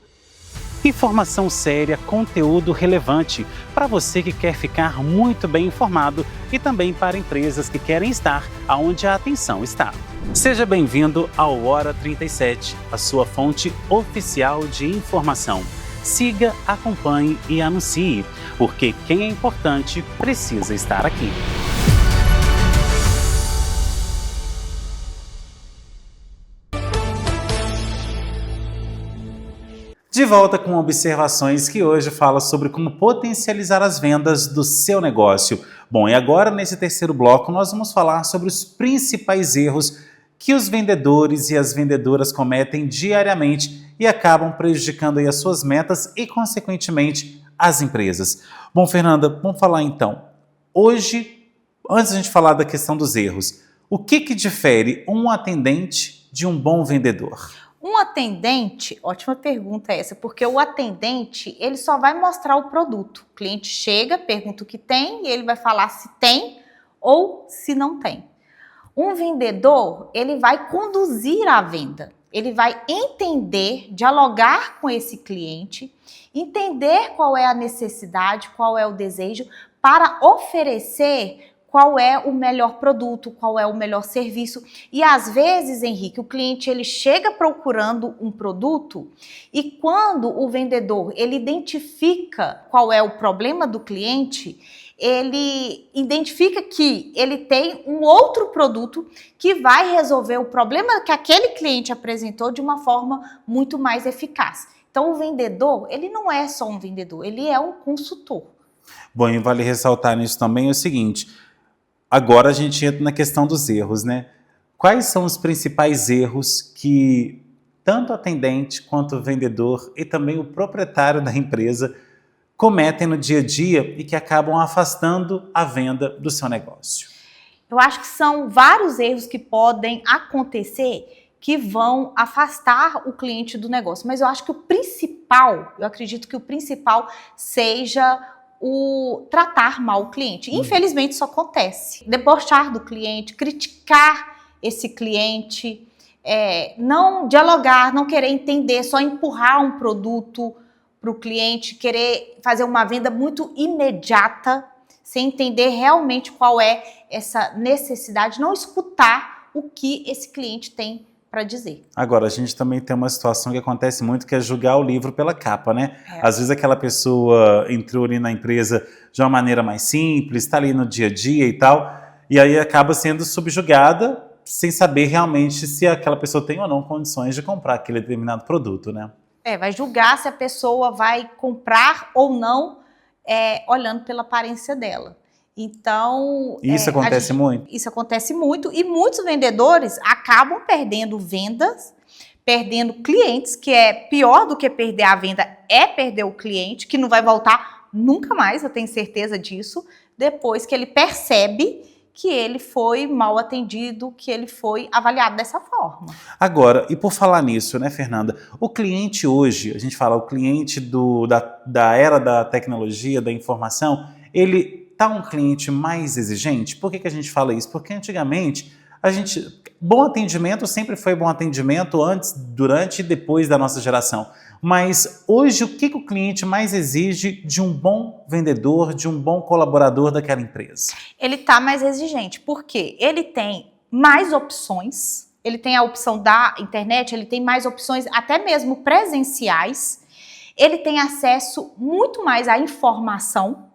Informação séria, conteúdo relevante para você que quer ficar muito bem informado e também para empresas que querem estar onde a atenção está. Seja bem-vindo ao Hora 37, a sua fonte oficial de informação. Siga, acompanhe e anuncie, porque quem é importante precisa estar aqui. De volta com observações que hoje fala sobre como potencializar as vendas do seu negócio. Bom, e agora nesse terceiro bloco nós vamos falar sobre os principais erros que os vendedores e as vendedoras cometem diariamente e acabam prejudicando aí as suas metas e, consequentemente, as empresas. Bom, Fernanda, vamos falar então. Hoje, antes de a gente falar da questão dos erros, o que difere um atendente de um bom vendedor? Um atendente, ótima pergunta essa, porque o atendente, ele só vai mostrar o produto. O cliente chega, pergunta o que tem e ele vai falar se tem ou se não tem. Um vendedor, ele vai conduzir a venda. Ele vai entender, dialogar com esse cliente, entender qual é a necessidade, qual é o desejo, para oferecer qual é o melhor produto, qual é o melhor serviço. E às vezes, Henrique, o cliente ele chega procurando um produto e quando o vendedor ele identifica qual é o problema do cliente, ele identifica que ele tem um outro produto que vai resolver o problema que aquele cliente apresentou de uma forma muito mais eficaz. Então, o vendedor, ele não é só um vendedor, ele é um consultor. Bom, e vale ressaltar nisso também o seguinte: agora a gente entra na questão dos erros, né? Quais são os principais erros que tanto o atendente quanto o vendedor e também o proprietário da empresa cometem no dia a dia e que acabam afastando a venda do seu negócio? Eu acho que são vários erros que podem acontecer que vão afastar o cliente do negócio. Mas eu acho que eu acredito que o principal seja o tratar mal o cliente. Infelizmente isso acontece. Debochar do cliente, criticar esse cliente, não dialogar, não querer entender, só empurrar um produto para o cliente, querer fazer uma venda muito imediata, sem entender realmente qual é essa necessidade, não escutar o que esse cliente tem para dizer. Agora, a gente também tem uma situação que acontece muito, que é julgar o livro pela capa, né? Às vezes aquela pessoa entrou ali na empresa de uma maneira mais simples, está ali no dia a dia e tal, e aí acaba sendo subjugada sem saber realmente se aquela pessoa tem ou não condições de comprar aquele determinado produto, né? Vai julgar se a pessoa vai comprar ou não, olhando pela aparência dela. Então... Isso acontece muito? Isso acontece muito e muitos vendedores acabam perdendo vendas, perdendo clientes, que é pior do que perder a venda, é perder o cliente, que não vai voltar nunca mais, eu tenho certeza disso, depois que ele percebe que ele foi mal atendido, que ele foi avaliado dessa forma. Agora, e por falar nisso, né, Fernanda? O cliente hoje, a gente fala, o cliente da era da tecnologia, da informação, ele tá um cliente mais exigente? Por que a gente fala isso? Porque antigamente, bom atendimento sempre foi bom atendimento antes, durante e depois da nossa geração. Mas hoje, o que o cliente mais exige de um bom vendedor, de um bom colaborador daquela empresa? Ele está mais exigente, porque ele tem mais opções, ele tem a opção da internet, ele tem mais opções até mesmo presenciais, ele tem acesso muito mais à informação,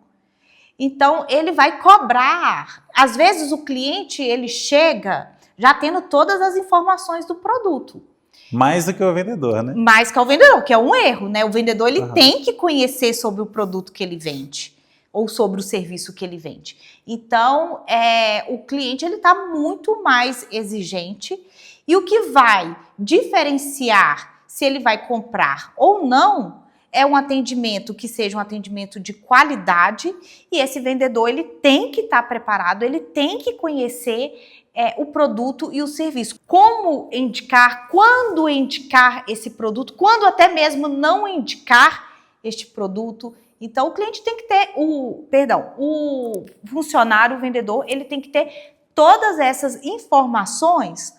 então ele vai cobrar. Às vezes o cliente ele chega já tendo todas as informações do produto. Mais do que o vendedor, né? Mais que o vendedor, que é um erro, né? O vendedor ele tem que conhecer sobre o produto que ele vende ou sobre o serviço que ele vende. Então, o cliente ele está muito mais exigente e o que vai diferenciar se ele vai comprar ou não, é um atendimento que seja um atendimento de qualidade, e esse vendedor ele tem que estar preparado, ele tem que conhecer o produto e o serviço. Como indicar, quando indicar esse produto, quando até mesmo não indicar este produto. Então o cliente tem que ter, o funcionário, o vendedor, ele tem que ter todas essas informações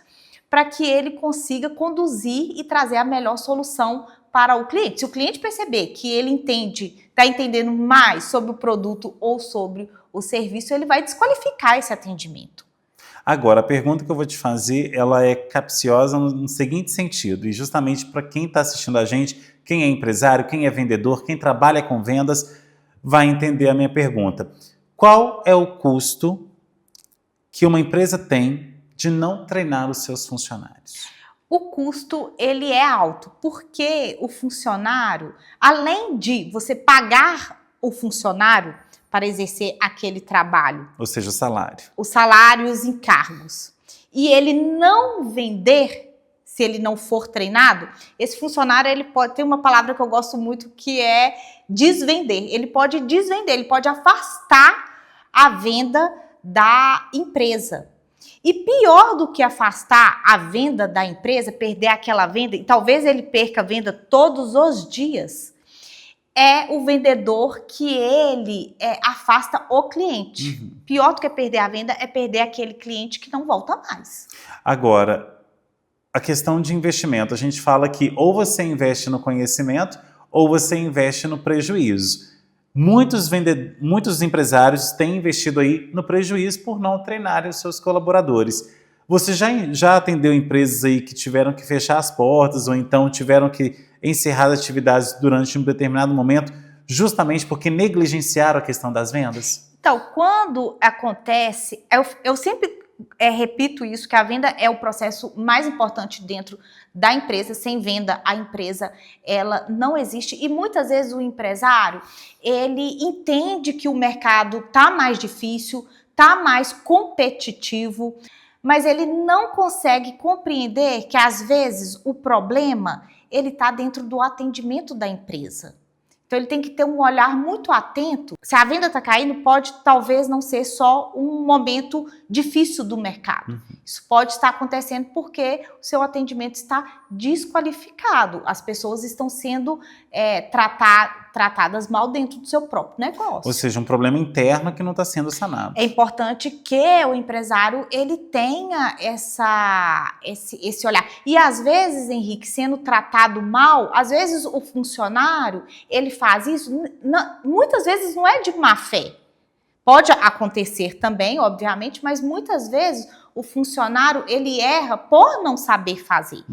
para que ele consiga conduzir e trazer a melhor solução para o cliente. Se o cliente perceber que ele está entendendo mais sobre o produto ou sobre o serviço, ele vai desqualificar esse atendimento. Agora, a pergunta que eu vou te fazer, ela é capciosa no seguinte sentido, e justamente para quem está assistindo a gente, quem é empresário, quem é vendedor, quem trabalha com vendas, vai entender a minha pergunta. Qual é o custo que uma empresa tem de não treinar os seus funcionários? O custo, ele é alto, porque o funcionário, além de você pagar o funcionário para exercer aquele trabalho, ou seja, o salário. O salário e os encargos, e ele não vender, se ele não for treinado, esse funcionário, ele pode ter uma palavra que eu gosto muito, que é desvender. Ele pode desvender, ele pode afastar a venda da empresa. E pior do que afastar a venda da empresa, perder aquela venda, e talvez ele perca a venda todos os dias, é o vendedor que ele afasta o cliente. Uhum. Pior do que perder a venda é perder aquele cliente que não volta mais. Agora, a questão de investimento, a gente fala que ou você investe no conhecimento ou você investe no prejuízo. Muitos empresários têm investido aí no prejuízo por não treinarem os seus colaboradores. Você já atendeu empresas aí que tiveram que fechar as portas ou então tiveram que encerrar as atividades durante um determinado momento justamente porque negligenciaram a questão das vendas? Então, quando acontece, eu sempre repito isso, que a venda é o processo mais importante dentro da empresa. Sem venda, a empresa ela não existe. E muitas vezes o empresário, ele entende que o mercado está mais difícil, está mais competitivo, mas ele não consegue compreender que às vezes o problema ele está dentro do atendimento da empresa. Então ele tem que ter um olhar muito atento. Se a venda está caindo, pode talvez não ser só um momento difícil do mercado. Isso pode estar acontecendo porque o seu atendimento está desqualificado. As pessoas estão sendo tratadas mal dentro do seu próprio negócio. Ou seja, um problema interno que não está sendo sanado. É importante que o empresário ele tenha esse olhar. E às vezes, Henrique, sendo tratado mal, às vezes o funcionário ele faz isso, muitas vezes não é de má fé. Pode acontecer também, obviamente, mas muitas vezes o funcionário ele erra por não saber fazer.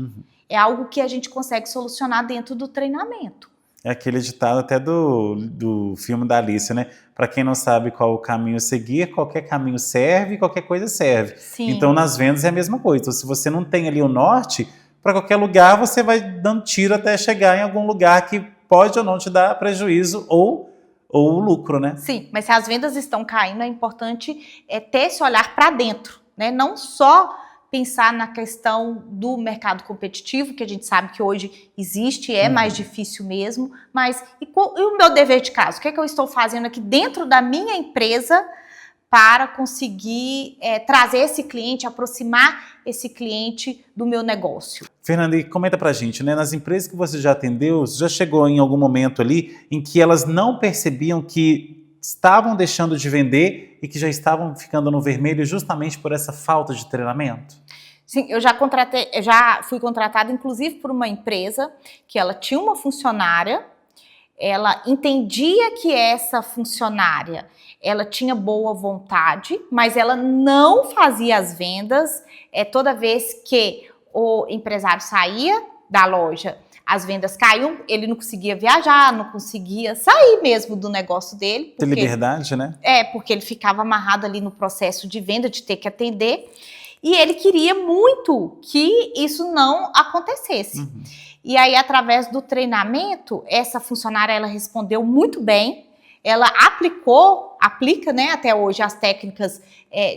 É algo que a gente consegue solucionar dentro do treinamento. É aquele ditado até do filme da Alice, né? Para quem não sabe qual o caminho seguir, qualquer caminho serve, qualquer coisa serve. Sim. Então, nas vendas é a mesma coisa. Então, se você não tem ali o norte, para qualquer lugar você vai dando tiro até chegar em algum lugar que pode ou não te dar prejuízo ou lucro, né? Sim, mas se as vendas estão caindo, é importante ter esse olhar para dentro, né? Não só pensar na questão do mercado competitivo, que a gente sabe que hoje existe, é mais difícil mesmo, mas e o meu dever de casa? O que é que eu estou fazendo aqui dentro da minha empresa para conseguir trazer esse cliente, aproximar esse cliente do meu negócio? Fernanda, e comenta pra gente, né? Nas empresas que você já atendeu, já chegou em algum momento ali em que elas não percebiam que estavam deixando de vender e que já estavam ficando no vermelho justamente por essa falta de treinamento? Sim, eu já fui contratada inclusive por uma empresa que ela tinha uma funcionária, ela entendia que essa funcionária ela tinha boa vontade, mas ela não fazia as vendas. Toda vez que o empresário saía da loja, as vendas caíam, ele não conseguia viajar, não conseguia sair mesmo do negócio dele. Ter liberdade, né? Porque ele ficava amarrado ali no processo de venda, de ter que atender. E ele queria muito que isso não acontecesse. E aí, através do treinamento, essa funcionária ela respondeu muito bem. ela aplica, né, até hoje as técnicas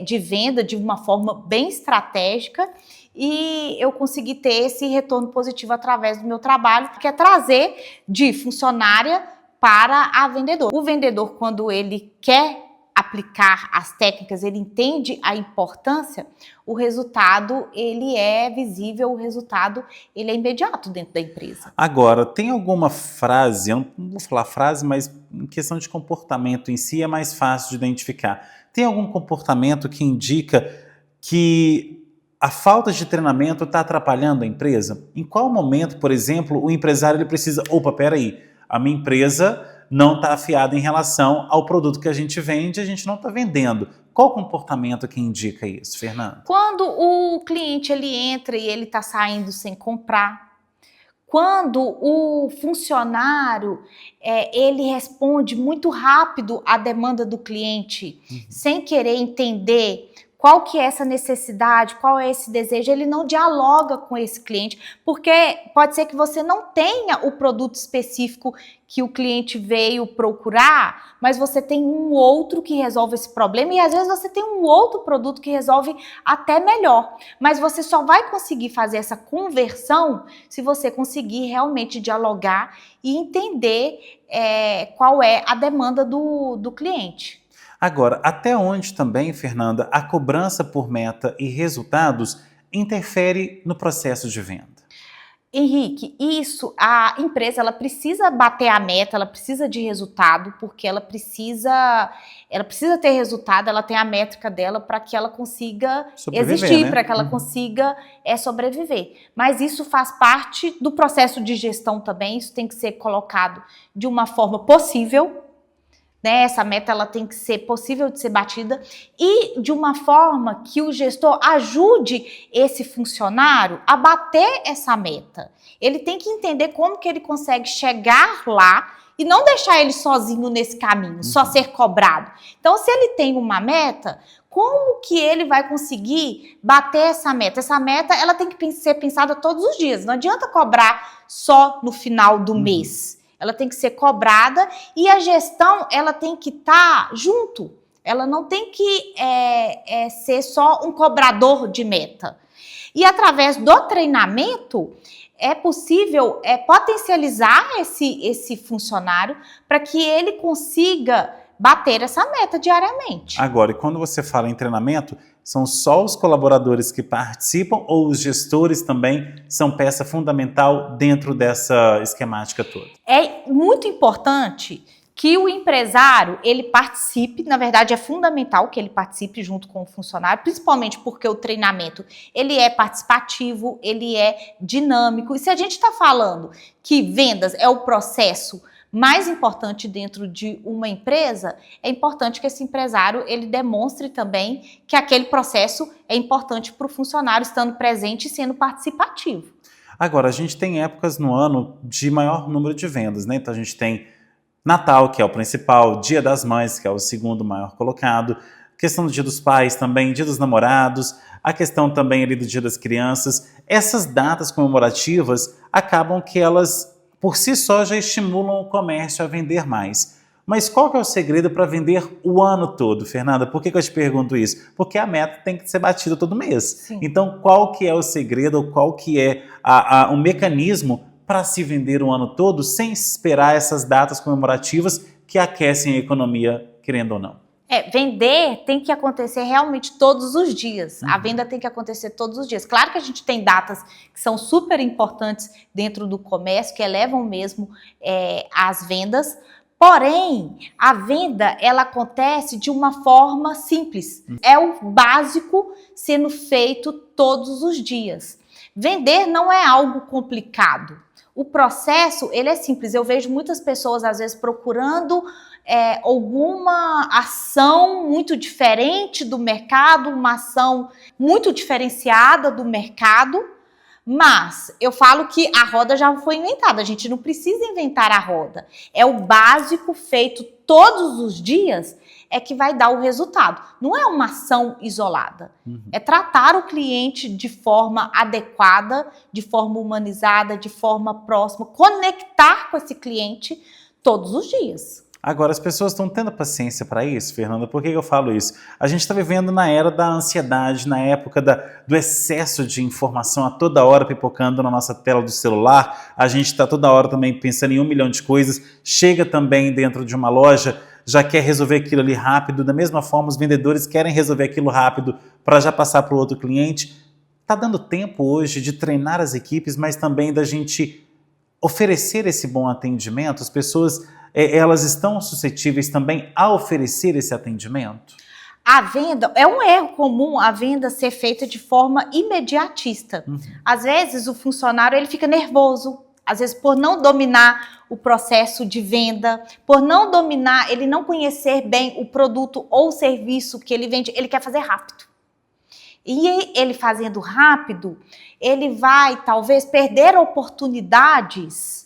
de venda de uma forma bem estratégica, e eu consegui ter esse retorno positivo através do meu trabalho, que é trazer de funcionária para a vendedora. O vendedor, quando ele quer aplicar as técnicas, ele entende a importância, o resultado ele é visível, o resultado ele é imediato dentro da empresa. Agora, tem alguma frase, eu não vou falar frase, mas em questão de comportamento em si é mais fácil de identificar. Tem algum comportamento que indica que a falta de treinamento está atrapalhando a empresa? Em qual momento, por exemplo, o empresário ele precisa, opa, peraí, a minha empresa não está afiada em relação ao produto que a gente vende, a gente não está vendendo. Qual comportamento que indica isso, Fernanda? Quando o cliente ele entra e ele está saindo sem comprar, quando o funcionário ele responde muito rápido à demanda do cliente, sem querer entender qual que é essa necessidade, qual é esse desejo, ele não dialoga com esse cliente, porque pode ser que você não tenha o produto específico que o cliente veio procurar, mas você tem um outro que resolve esse problema, e às vezes você tem um outro produto que resolve até melhor, mas você só vai conseguir fazer essa conversão se você conseguir realmente dialogar e entender qual é a demanda do cliente. Agora, até onde também, Fernanda, a cobrança por meta e resultados interfere no processo de venda? Henrique, a empresa ela precisa bater a meta, ela precisa de resultado, porque ela precisa ter resultado, ela tem a métrica dela para que ela consiga existir, né? Para que ela consiga sobreviver. Mas isso faz parte do processo de gestão também, isso tem que ser colocado de uma forma possível, né? Essa meta ela tem que ser possível de ser batida e de uma forma que o gestor ajude esse funcionário a bater essa meta. Ele tem que entender como que ele consegue chegar lá e não deixar ele sozinho nesse caminho, só ser cobrado. Então, se ele tem uma meta, como que ele vai conseguir bater essa meta? Essa meta ela tem que ser pensada todos os dias. Não adianta cobrar só no final do mês. Ela tem que ser cobrada e a gestão ela tem que estar junto. Ela não tem que ser só um cobrador de meta. E através do treinamento é possível potencializar esse funcionário para que ele consiga bater essa meta diariamente. Agora, e quando você fala em treinamento, são só os colaboradores que participam ou os gestores também são peça fundamental dentro dessa esquemática toda? É muito importante que o empresário ele participe, na verdade é fundamental que ele participe junto com o funcionário, principalmente porque o treinamento ele é participativo, ele é dinâmico. E se a gente está falando que vendas é o processo mais importante dentro de uma empresa, é importante que esse empresário ele demonstre também que aquele processo é importante para o funcionário estando presente e sendo participativo. Agora, a gente tem épocas no ano de maior número de vendas, né? Então a gente tem Natal, que é o principal, Dia das Mães, que é o segundo maior colocado, questão do Dia dos Pais também, Dia dos Namorados, a questão também ali do Dia das Crianças. Essas datas comemorativas acabam que elas por si só já estimulam o comércio a vender mais. Mas qual que é o segredo para vender o ano todo, Fernanda? Por que eu te pergunto isso? Porque a meta tem que ser batida todo mês. Sim. Então, qual que é o segredo, qual que é o mecanismo para se vender o ano todo sem esperar essas datas comemorativas que aquecem a economia, querendo ou não? Vender tem que acontecer realmente todos os dias. A venda tem que acontecer todos os dias. Claro que a gente tem datas que são super importantes dentro do comércio, que elevam mesmo as vendas. Porém, a venda ela acontece de uma forma simples. É o básico sendo feito todos os dias. Vender não é algo complicado. O processo ele é simples. Eu vejo muitas pessoas às vezes procurando alguma ação muito diferente do mercado, uma ação muito diferenciada do mercado, mas eu falo que a roda já foi inventada, a gente não precisa inventar a roda. É o básico feito todos os dias que vai dar o resultado. Não é uma ação isolada. É tratar o cliente de forma adequada, de forma humanizada, de forma próxima, conectar com esse cliente todos os dias. Agora, as pessoas estão tendo paciência para isso, Fernanda? Por que eu falo isso? A gente está vivendo na era da ansiedade, na época do excesso de informação a toda hora pipocando na nossa tela do celular. A gente está toda hora também pensando em 1 milhão de coisas. Chega também dentro de uma loja, já quer resolver aquilo ali rápido. Da mesma forma, os vendedores querem resolver aquilo rápido para já passar para o outro cliente. Está dando tempo hoje de treinar as equipes, mas também da gente oferecer esse bom atendimento. As pessoas, elas estão suscetíveis também a oferecer esse atendimento? A venda, é um erro comum a venda ser feita de forma imediatista. Às vezes o funcionário ele fica nervoso, às vezes por não dominar o processo de venda, por não dominar, ele não conhecer bem o produto ou o serviço que ele vende, ele quer fazer rápido. E ele fazendo rápido, ele vai talvez perder oportunidades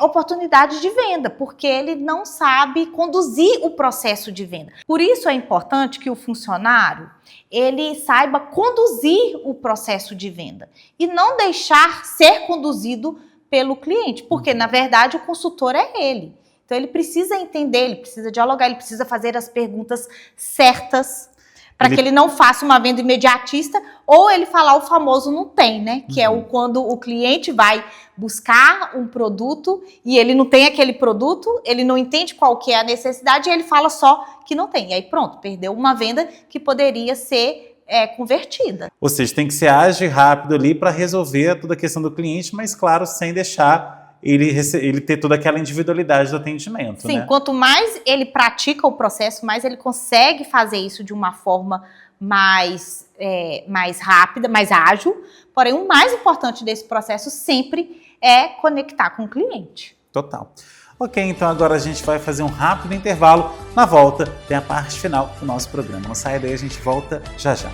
oportunidades de venda, porque ele não sabe conduzir o processo de venda. Por isso é importante que o funcionário ele saiba conduzir o processo de venda e não deixar ser conduzido pelo cliente, porque na verdade o consultor é ele. Então ele precisa entender, ele precisa dialogar, ele precisa fazer as perguntas certas, para que ele não faça uma venda imediatista ou ele falar o famoso não tem, né? Que é quando o cliente vai buscar um produto e ele não tem aquele produto, ele não entende qual que é a necessidade e ele fala só que não tem. E aí pronto, perdeu uma venda que poderia ser convertida. Ou seja, tem que ser ágil e rápido ali para resolver toda a questão do cliente, mas claro, sem deixar ele ter toda aquela individualidade do atendimento. Sim, né? Quanto mais ele pratica o processo, mais ele consegue fazer isso de uma forma mais rápida, mais ágil. Porém, o mais importante desse processo sempre é conectar com o cliente. Total. Ok, então agora a gente vai fazer um rápido intervalo. Na volta tem a parte final do nosso programa. Não saia daí, a gente volta já já.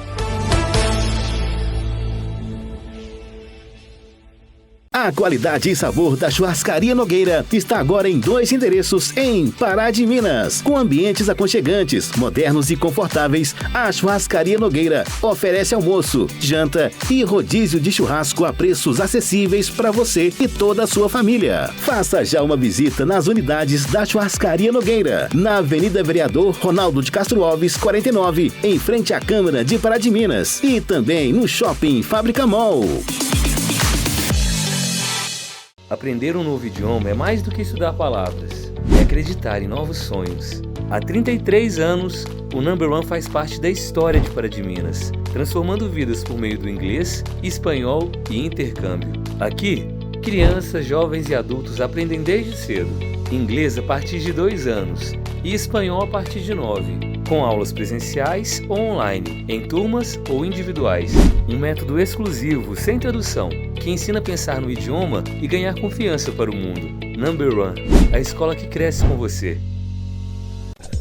A qualidade e sabor da Churrascaria Nogueira está agora em 2 endereços em Pará de Minas. Com ambientes aconchegantes, modernos e confortáveis, a Churrascaria Nogueira oferece almoço, janta e rodízio de churrasco a preços acessíveis para você e toda a sua família. Faça já uma visita nas unidades da Churrascaria Nogueira, na Avenida Vereador Ronaldo de Castro Alves, 49, em frente à Câmara de Pará de Minas, e também no Shopping Fábrica Mall. Aprender um novo idioma é mais do que estudar palavras, é acreditar em novos sonhos. Há 33 anos, o Number One faz parte da história de Pará de Minas, transformando vidas por meio do inglês, espanhol e intercâmbio. Aqui, crianças, jovens e adultos aprendem desde cedo, inglês a partir de 2 anos e espanhol a partir de 9, com aulas presenciais ou online, em turmas ou individuais. Um método exclusivo, sem tradução, que ensina a pensar no idioma e ganhar confiança para o mundo. Number One, a escola que cresce com você.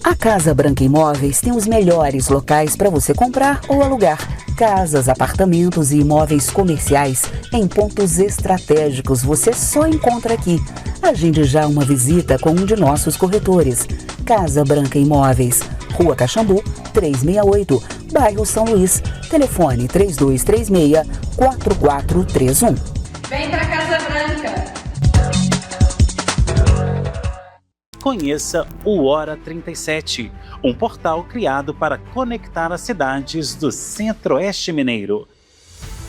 A Casa Branca Imóveis tem os melhores locais para você comprar ou alugar. Casas, apartamentos e imóveis comerciais em pontos estratégicos você só encontra aqui. Agende já uma visita com um de nossos corretores. Casa Branca Imóveis, Rua Caxambu, 368, bairro São Luís. Telefone 3236-4431. Vem pra Casa Branca! Conheça o Hora 37, um portal criado para conectar as cidades do Centro-Oeste Mineiro.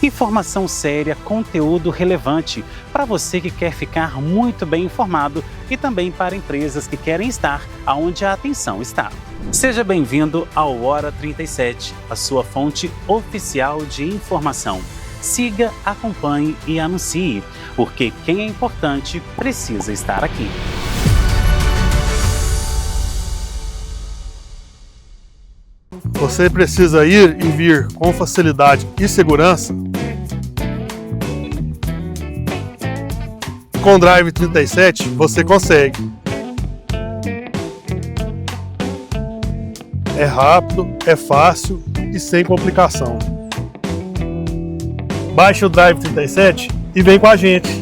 Informação séria, conteúdo relevante para você que quer ficar muito bem informado e também para empresas que querem estar onde a atenção está. Seja bem-vindo ao Hora 37, a sua fonte oficial de informação. Siga, acompanhe e anuncie, porque quem é importante precisa estar aqui. Você precisa ir e vir com facilidade e segurança? Com o Drive 37 você consegue. É rápido, é fácil e sem complicação. Baixe o Drive 37 e vem com a gente.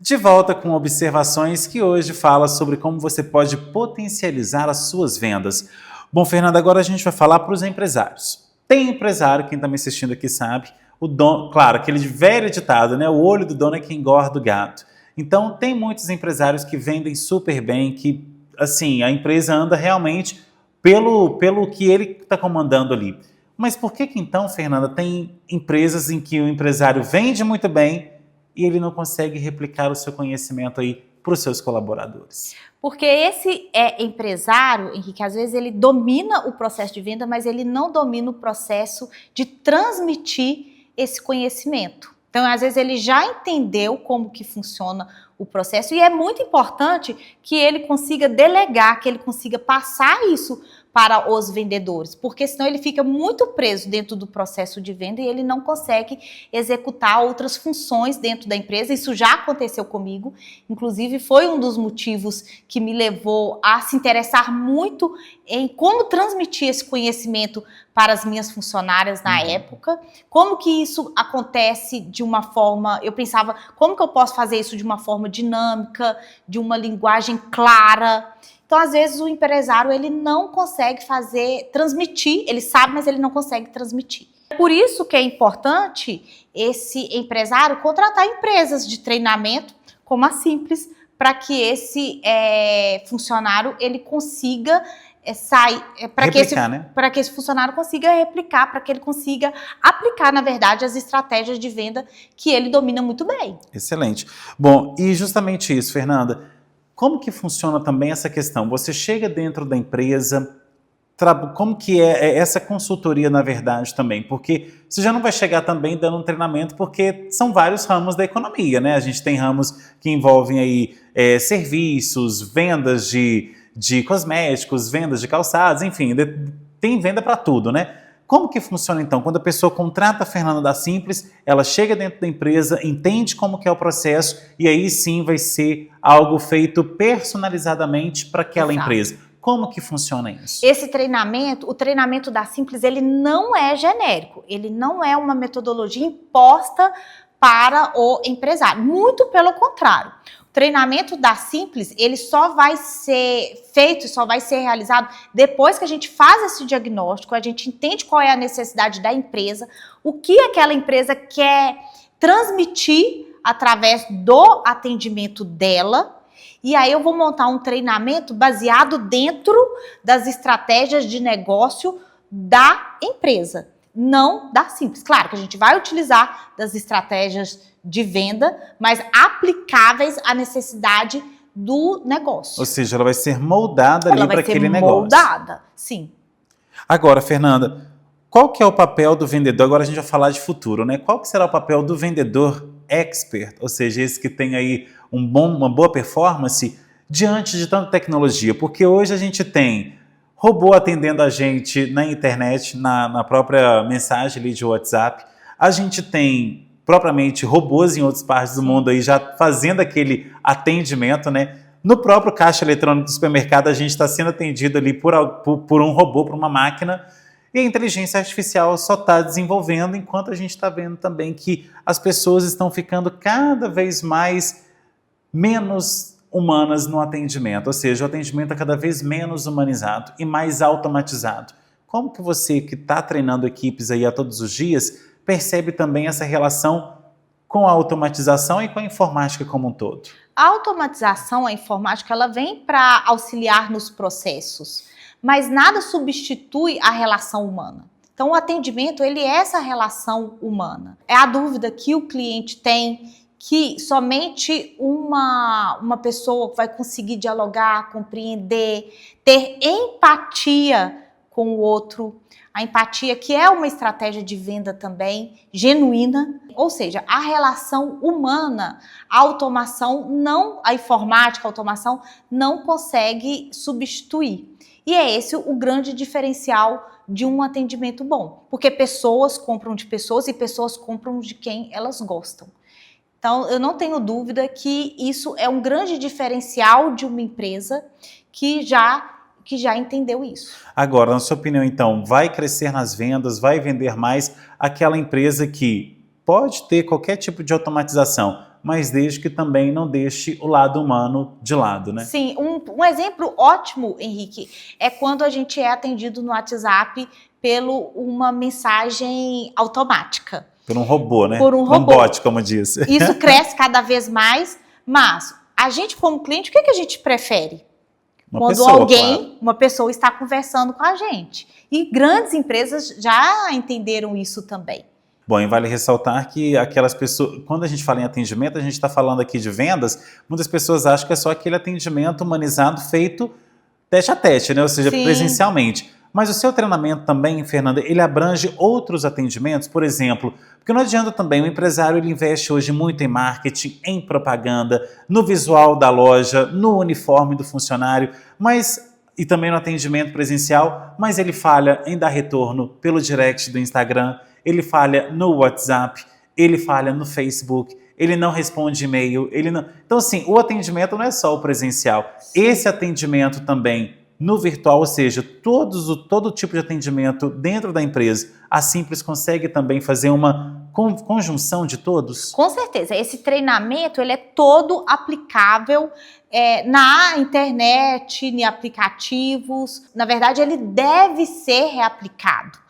De volta com observações que hoje fala sobre como você pode potencializar as suas vendas. Bom, Fernanda, agora a gente vai falar para os empresários. Tem empresário, quem está me assistindo aqui sabe, o dono, claro, aquele velho ditado, né? O olho do dono é que engorda o gato. Então, tem muitos empresários que vendem super bem, que, assim, a empresa anda realmente pelo que ele está comandando ali. Mas por que então, Fernanda, tem empresas em que o empresário vende muito bem e ele não consegue replicar o seu conhecimento aí para os seus colaboradores? Porque esse empresário, Henrique, às vezes ele domina o processo de venda, mas ele não domina o processo de transmitir esse conhecimento. Então, às vezes, ele já entendeu como que funciona o processo e é muito importante que ele consiga delegar, que ele consiga passar isso para os vendedores, porque senão ele fica muito preso dentro do processo de venda e ele não consegue executar outras funções dentro da empresa. Isso já aconteceu comigo, inclusive foi um dos motivos que me levou a se interessar muito em como transmitir esse conhecimento para as minhas funcionárias na época, como que isso acontece de uma forma, eu pensava, como que eu posso fazer isso de uma forma dinâmica, de uma linguagem clara. Então, às vezes, o empresário ele não consegue transmitir, ele sabe, mas ele não consegue transmitir. Por isso que é importante esse empresário contratar empresas de treinamento, como a Simples, para que esse funcionário ele consiga para que esse funcionário consiga replicar, para que ele consiga aplicar, na verdade, as estratégias de venda que ele domina muito bem. Excelente. Bom, e justamente isso, Fernanda, como que funciona também essa questão? Você chega dentro da empresa, como que é essa consultoria, na verdade, também? Porque você já não vai chegar também dando um treinamento, porque são vários ramos da economia, né? A gente tem ramos que envolvem aí serviços, vendas de cosméticos, vendas de calçados, enfim, tem venda para tudo, né? Como que funciona então? Quando a pessoa contrata a Fernanda da Simples, ela chega dentro da empresa, entende como que é o processo e aí sim vai ser algo feito personalizadamente para aquela empresa. Como que funciona isso? Esse treinamento, o treinamento da Simples, ele não é genérico, ele não é uma metodologia imposta para o empresário, muito pelo contrário. O treinamento da Simples, ele só vai ser feito, só vai ser realizado depois que a gente faz esse diagnóstico, a gente entende qual é a necessidade da empresa, o que aquela empresa quer transmitir através do atendimento dela, e aí eu vou montar um treinamento baseado dentro das estratégias de negócio da empresa, não da Simples. Claro que a gente vai utilizar das estratégias de venda, mas aplicáveis à necessidade do negócio. Ou seja, ela vai ser moldada ali para aquele negócio. Moldada, sim. Agora, Fernanda, qual que é o papel do vendedor? Agora a gente vai falar de futuro, né? Qual que será o papel do vendedor expert? Ou seja, esse que tem aí uma boa performance diante de tanta tecnologia? Porque hoje a gente tem robô atendendo a gente na internet, na própria mensagem ali de WhatsApp. A gente tem propriamente robôs em outras partes do mundo aí já fazendo aquele atendimento, né? No próprio caixa eletrônico do supermercado a gente está sendo atendido ali por um robô, por uma máquina, e a inteligência artificial só está desenvolvendo, enquanto a gente está vendo também que as pessoas estão ficando cada vez menos humanas no atendimento, ou seja, o atendimento é cada vez menos humanizado e mais automatizado. Como que você que está treinando equipes aí a todos os dias percebe também essa relação com a automatização e com a informática como um todo? A automatização, a informática, ela vem para auxiliar nos processos, mas nada substitui a relação humana. Então, o atendimento, ele é essa relação humana. É a dúvida que o cliente tem, que somente uma pessoa vai conseguir dialogar, compreender, ter empatia com o outro. A empatia, que é uma estratégia de venda também, genuína. Ou seja, a relação humana, a informática, a automação, não consegue substituir. E é esse o grande diferencial de um atendimento bom. Porque pessoas compram de pessoas e pessoas compram de quem elas gostam. Então, eu não tenho dúvida que isso é um grande diferencial de uma empresa que já entendeu isso. Agora, na sua opinião, então, vai crescer nas vendas, vai vender mais aquela empresa que pode ter qualquer tipo de automatização, mas desde que também não deixe o lado humano de lado, né? Sim, um exemplo ótimo, Henrique, é quando a gente é atendido no WhatsApp por uma mensagem automática. Por um robô, né? Por um robô. bot, como disse. Isso cresce cada vez mais, mas a gente como cliente, o que a gente prefere? Quando uma pessoa está conversando com a gente. E grandes empresas já entenderam isso também. Bom, e vale ressaltar que aquelas pessoas, quando a gente fala em atendimento, a gente está falando aqui de vendas, muitas pessoas acham que é só aquele atendimento humanizado feito tete a tete, né? Ou seja, Sim. presencialmente. Mas o seu treinamento também, Fernanda, ele abrange outros atendimentos, por exemplo, porque não adianta também, o empresário ele investe hoje muito em marketing, em propaganda, no visual da loja, no uniforme do funcionário, e também no atendimento presencial, mas ele falha em dar retorno pelo direct do Instagram, ele falha no WhatsApp, ele falha no Facebook, ele não responde e-mail, Então, assim, o atendimento não é só o presencial. Esse atendimento também no virtual, ou seja, todo tipo de atendimento dentro da empresa, a Simples consegue também fazer uma conjunção de todos? Com certeza. Esse treinamento ele é todo aplicável na internet, em aplicativos. Na verdade, ele deve ser reaplicado.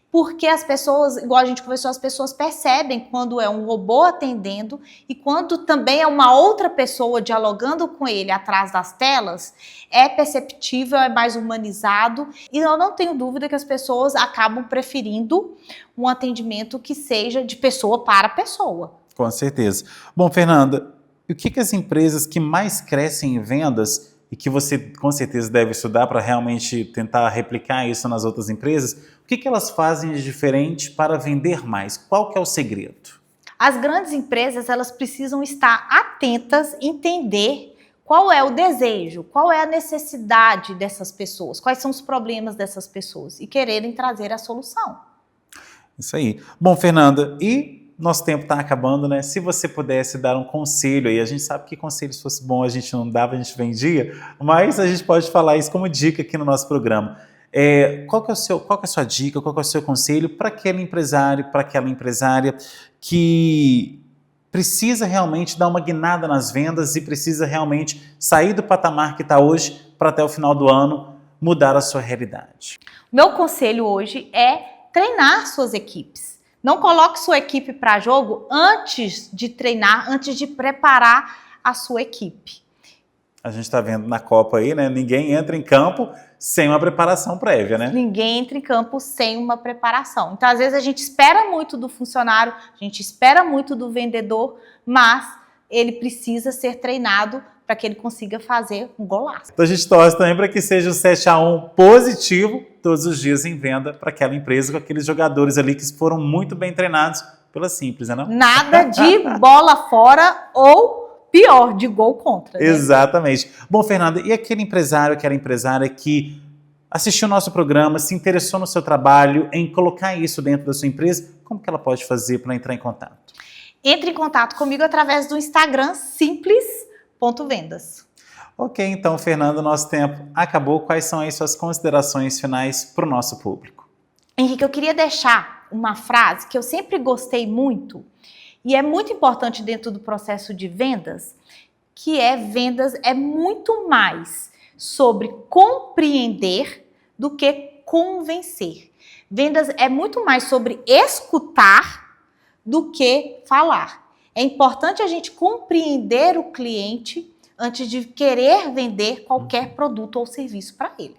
Porque as pessoas, igual a gente conversou, as pessoas percebem quando é um robô atendendo e quando também é uma outra pessoa dialogando com ele atrás das telas, é perceptível, é mais humanizado e eu não tenho dúvida que as pessoas acabam preferindo um atendimento que seja de pessoa para pessoa. Com certeza. Bom, Fernanda, e o que as empresas que mais crescem em vendas e que você com certeza deve estudar para realmente tentar replicar isso nas outras empresas, o que elas fazem de diferente para vender mais? Qual que é o segredo? As grandes empresas, elas precisam estar atentas, entender qual é o desejo, qual é a necessidade dessas pessoas, quais são os problemas dessas pessoas e quererem trazer a solução. Isso aí. Bom, Fernanda, e nosso tempo está acabando, né? Se você pudesse dar um conselho aí, a gente sabe que conselho se fosse bom a gente não dava, a gente vendia, mas a gente pode falar isso como dica aqui no nosso programa. Qual que é a sua dica, qual que é o seu conselho para aquele empresário, para aquela empresária que precisa realmente dar uma guinada nas vendas e precisa realmente sair do patamar que está hoje para até o final do ano mudar a sua realidade? Meu conselho hoje é treinar suas equipes. Não coloque sua equipe para jogo antes de treinar, antes de preparar a sua equipe. A gente está vendo na Copa aí, né? Ninguém entra em campo sem uma preparação prévia, né? Ninguém entra em campo sem uma preparação. Então, às vezes, a gente espera muito do funcionário, a gente espera muito do vendedor, mas ele precisa ser treinado para que ele consiga fazer um golaço. Então, a gente torce também para que seja um 7-1 positivo todos os dias em venda para aquela empresa com aqueles jogadores ali que foram muito bem treinados pela Simples, né? Não? Nada de bola fora ou pior, de gol contra. Né? Exatamente. Bom, Fernanda, e aquele empresário, aquela empresária que assistiu o nosso programa, se interessou no seu trabalho, em colocar isso dentro da sua empresa, como que ela pode fazer para entrar em contato? Entre em contato comigo através do Instagram simples.vendas. Ok, então, Fernanda, nosso tempo acabou. Quais são aí suas considerações finais para o nosso público? Henrique, eu queria deixar uma frase que eu sempre gostei muito, e é muito importante dentro do processo de vendas, que vendas é muito mais sobre compreender do que convencer. Vendas é muito mais sobre escutar do que falar. É importante a gente compreender o cliente antes de querer vender qualquer produto ou serviço para ele.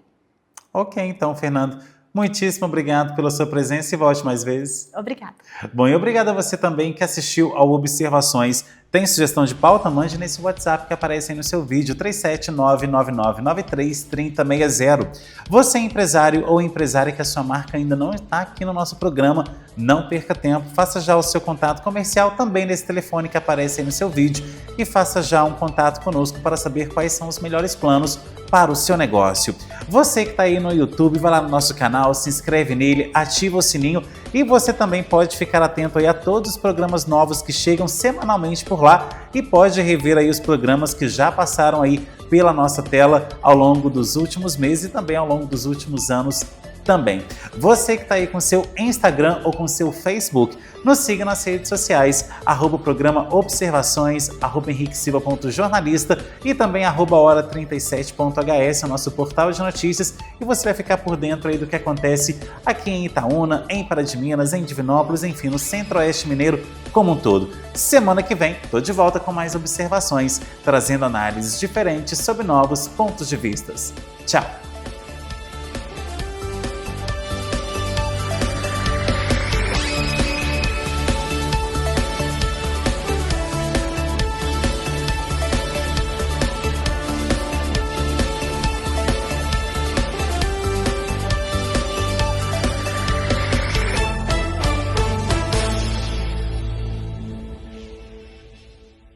Ok, então, Fernando, muitíssimo obrigado pela sua presença e volte mais vezes. Obrigada. Bom, e obrigado a você também que assistiu ao Observações. Tem sugestão de pauta? Mande nesse WhatsApp que aparece aí no seu vídeo, 37999933060. Você é empresário ou empresária que a sua marca ainda não está aqui no nosso programa, não perca tempo, faça já o seu contato comercial também nesse telefone que aparece aí no seu vídeo e faça já um contato conosco para saber quais são os melhores planos para o seu negócio. Você que está aí no YouTube, vai lá no nosso canal, se inscreve nele, ativa o sininho e você também pode ficar atento aí a todos os programas novos que chegam semanalmente por lá e pode rever aí os programas que já passaram aí pela nossa tela ao longo dos últimos meses e também ao longo dos últimos anos também. Você que está aí com seu Instagram ou com seu Facebook, nos siga nas redes sociais, @programa Observações, @henriquesilva.jornalista e também @hora37.hs, o nosso portal de notícias, e você vai ficar por dentro aí do que acontece aqui em Itaúna, em Pará de Minas, em Divinópolis, enfim, no Centro-Oeste Mineiro como um todo. Semana que vem, tô de volta com mais observações, trazendo análises diferentes sobre novos pontos de vista. Tchau!